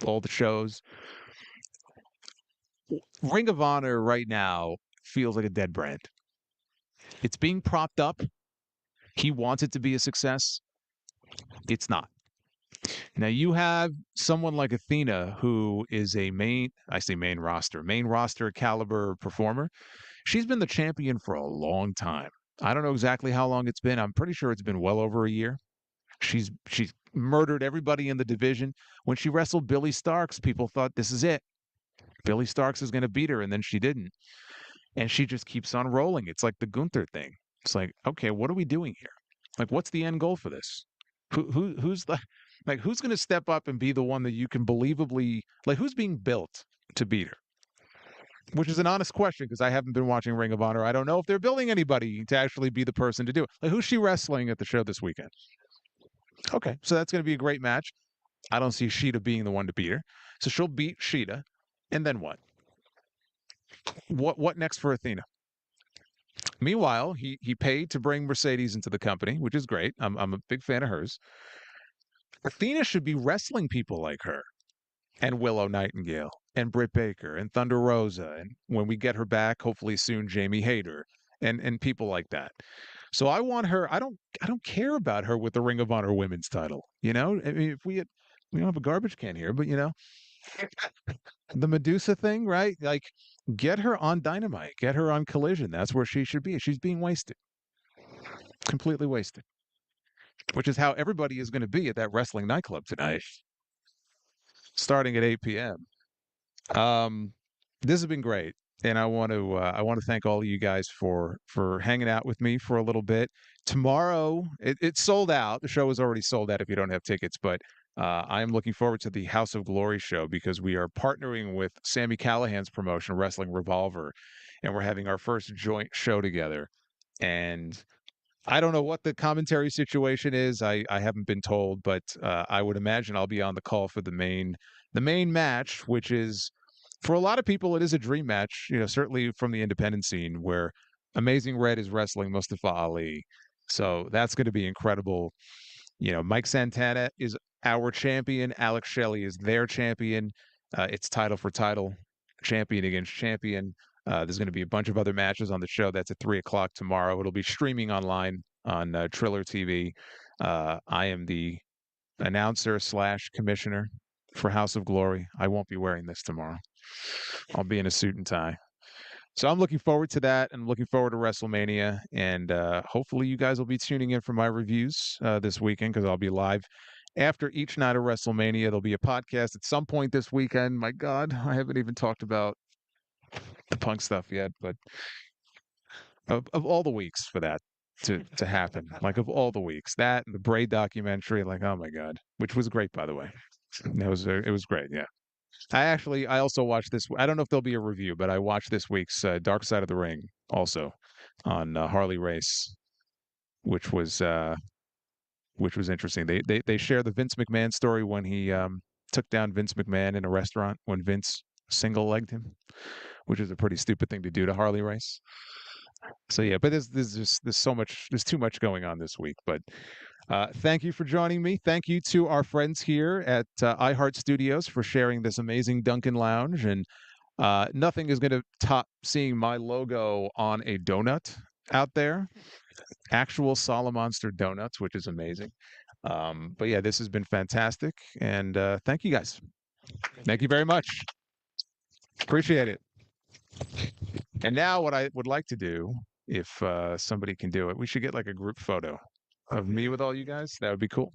all the shows. Ring of Honor right now feels like a dead brand. It's being propped up. He wants it to be a success. It's not. Now you have someone like Athena who is a main roster caliber performer. She's been the champion for a long time. I don't know exactly how long it's been. I'm pretty sure it's been well over a year. She's murdered everybody in the division. When she wrestled Billy Starks, people thought this is it. Billy Starks is going to beat her, and then she didn't. And she just keeps on rolling. It's like the Gunther thing. It's like, okay, what are we doing here? Like, what's the end goal for this? Who's going to step up and be the one that you can believably, like, who's being built to beat her? Which is an honest question because I haven't been watching Ring of Honor. I don't know if they're building anybody to actually be the person to do it. Like, who's she wrestling at the show this weekend? Okay, so that's going to be a great match. I don't see Shida being the one to beat her. So she'll beat Shida. And then what? What next for Athena? Meanwhile, he paid to bring Mercedes into the company, which is great. I'm a big fan of hers. Athena should be wrestling people like her and Willow Nightingale and Britt Baker and Thunder Rosa. And when we get her back, hopefully soon, Jamie Hayter and people like that. So I want her. I don't care about her with the Ring of Honor women's title. I mean, if we don't have a garbage can here, but the Medusa thing, right? Like, get her on Dynamite, get her on Collision. That's where she should be. She's being wasted, completely wasted. Which is how everybody is going to be at that wrestling nightclub tonight, starting at 8 p.m. This has been great, and I want to thank all of you guys for hanging out with me for a little bit. Tomorrow, it's sold out. The show is already sold out if you don't have tickets, but I am looking forward to the House of Glory show because we are partnering with Sami Callihan's promotion, Wrestling Revolver, and we're having our first joint show together. And I don't know what the commentary situation is. I haven't been told, but I would imagine I'll be on the call for the main match, which is, for a lot of people, it is a dream match. Certainly from the independent scene, where Amazing Red is wrestling Mustafa Ali. So that's going to be incredible. Mike Santana is our champion. Alex Shelley is their champion. It's title for title, champion against champion. There's going to be a bunch of other matches on the show. That's at 3:00 tomorrow. It'll be streaming online on Triller TV. I am the announcer / commissioner for House of Glory. I won't be wearing this tomorrow. I'll be in a suit and tie. So I'm looking forward to that, and looking forward to WrestleMania. And hopefully, you guys will be tuning in for my reviews this weekend, because I'll be live after each night of WrestleMania. There'll be a podcast at some point this weekend. My God, I haven't even talked about the Punk stuff yet, but of all the weeks for that to happen, like of all the weeks, that and the Bray documentary, like, oh my God, which was great, by the way. It was great, yeah. I also watched this. I don't know if there'll be a review, but I watched this week's Dark Side of the Ring also on Harley Race, which was interesting. They share the Vince McMahon story when he took down Vince McMahon in a restaurant when Vince single legged him, which is a pretty stupid thing to do to Harley Race. So yeah, but there's too much going on this week. But thank you for joining me. Thank you to our friends here at iHeart Studios for sharing this amazing Dunkin Lounge. And nothing is going to top seeing my logo on a donut out there. Actual Solomonster donuts, which is amazing. But yeah, this has been fantastic. And thank you guys. Thank you very much. Appreciate it. And now what I would like to do, if somebody can do it, we should get like a group photo of me with all you guys. That would be cool.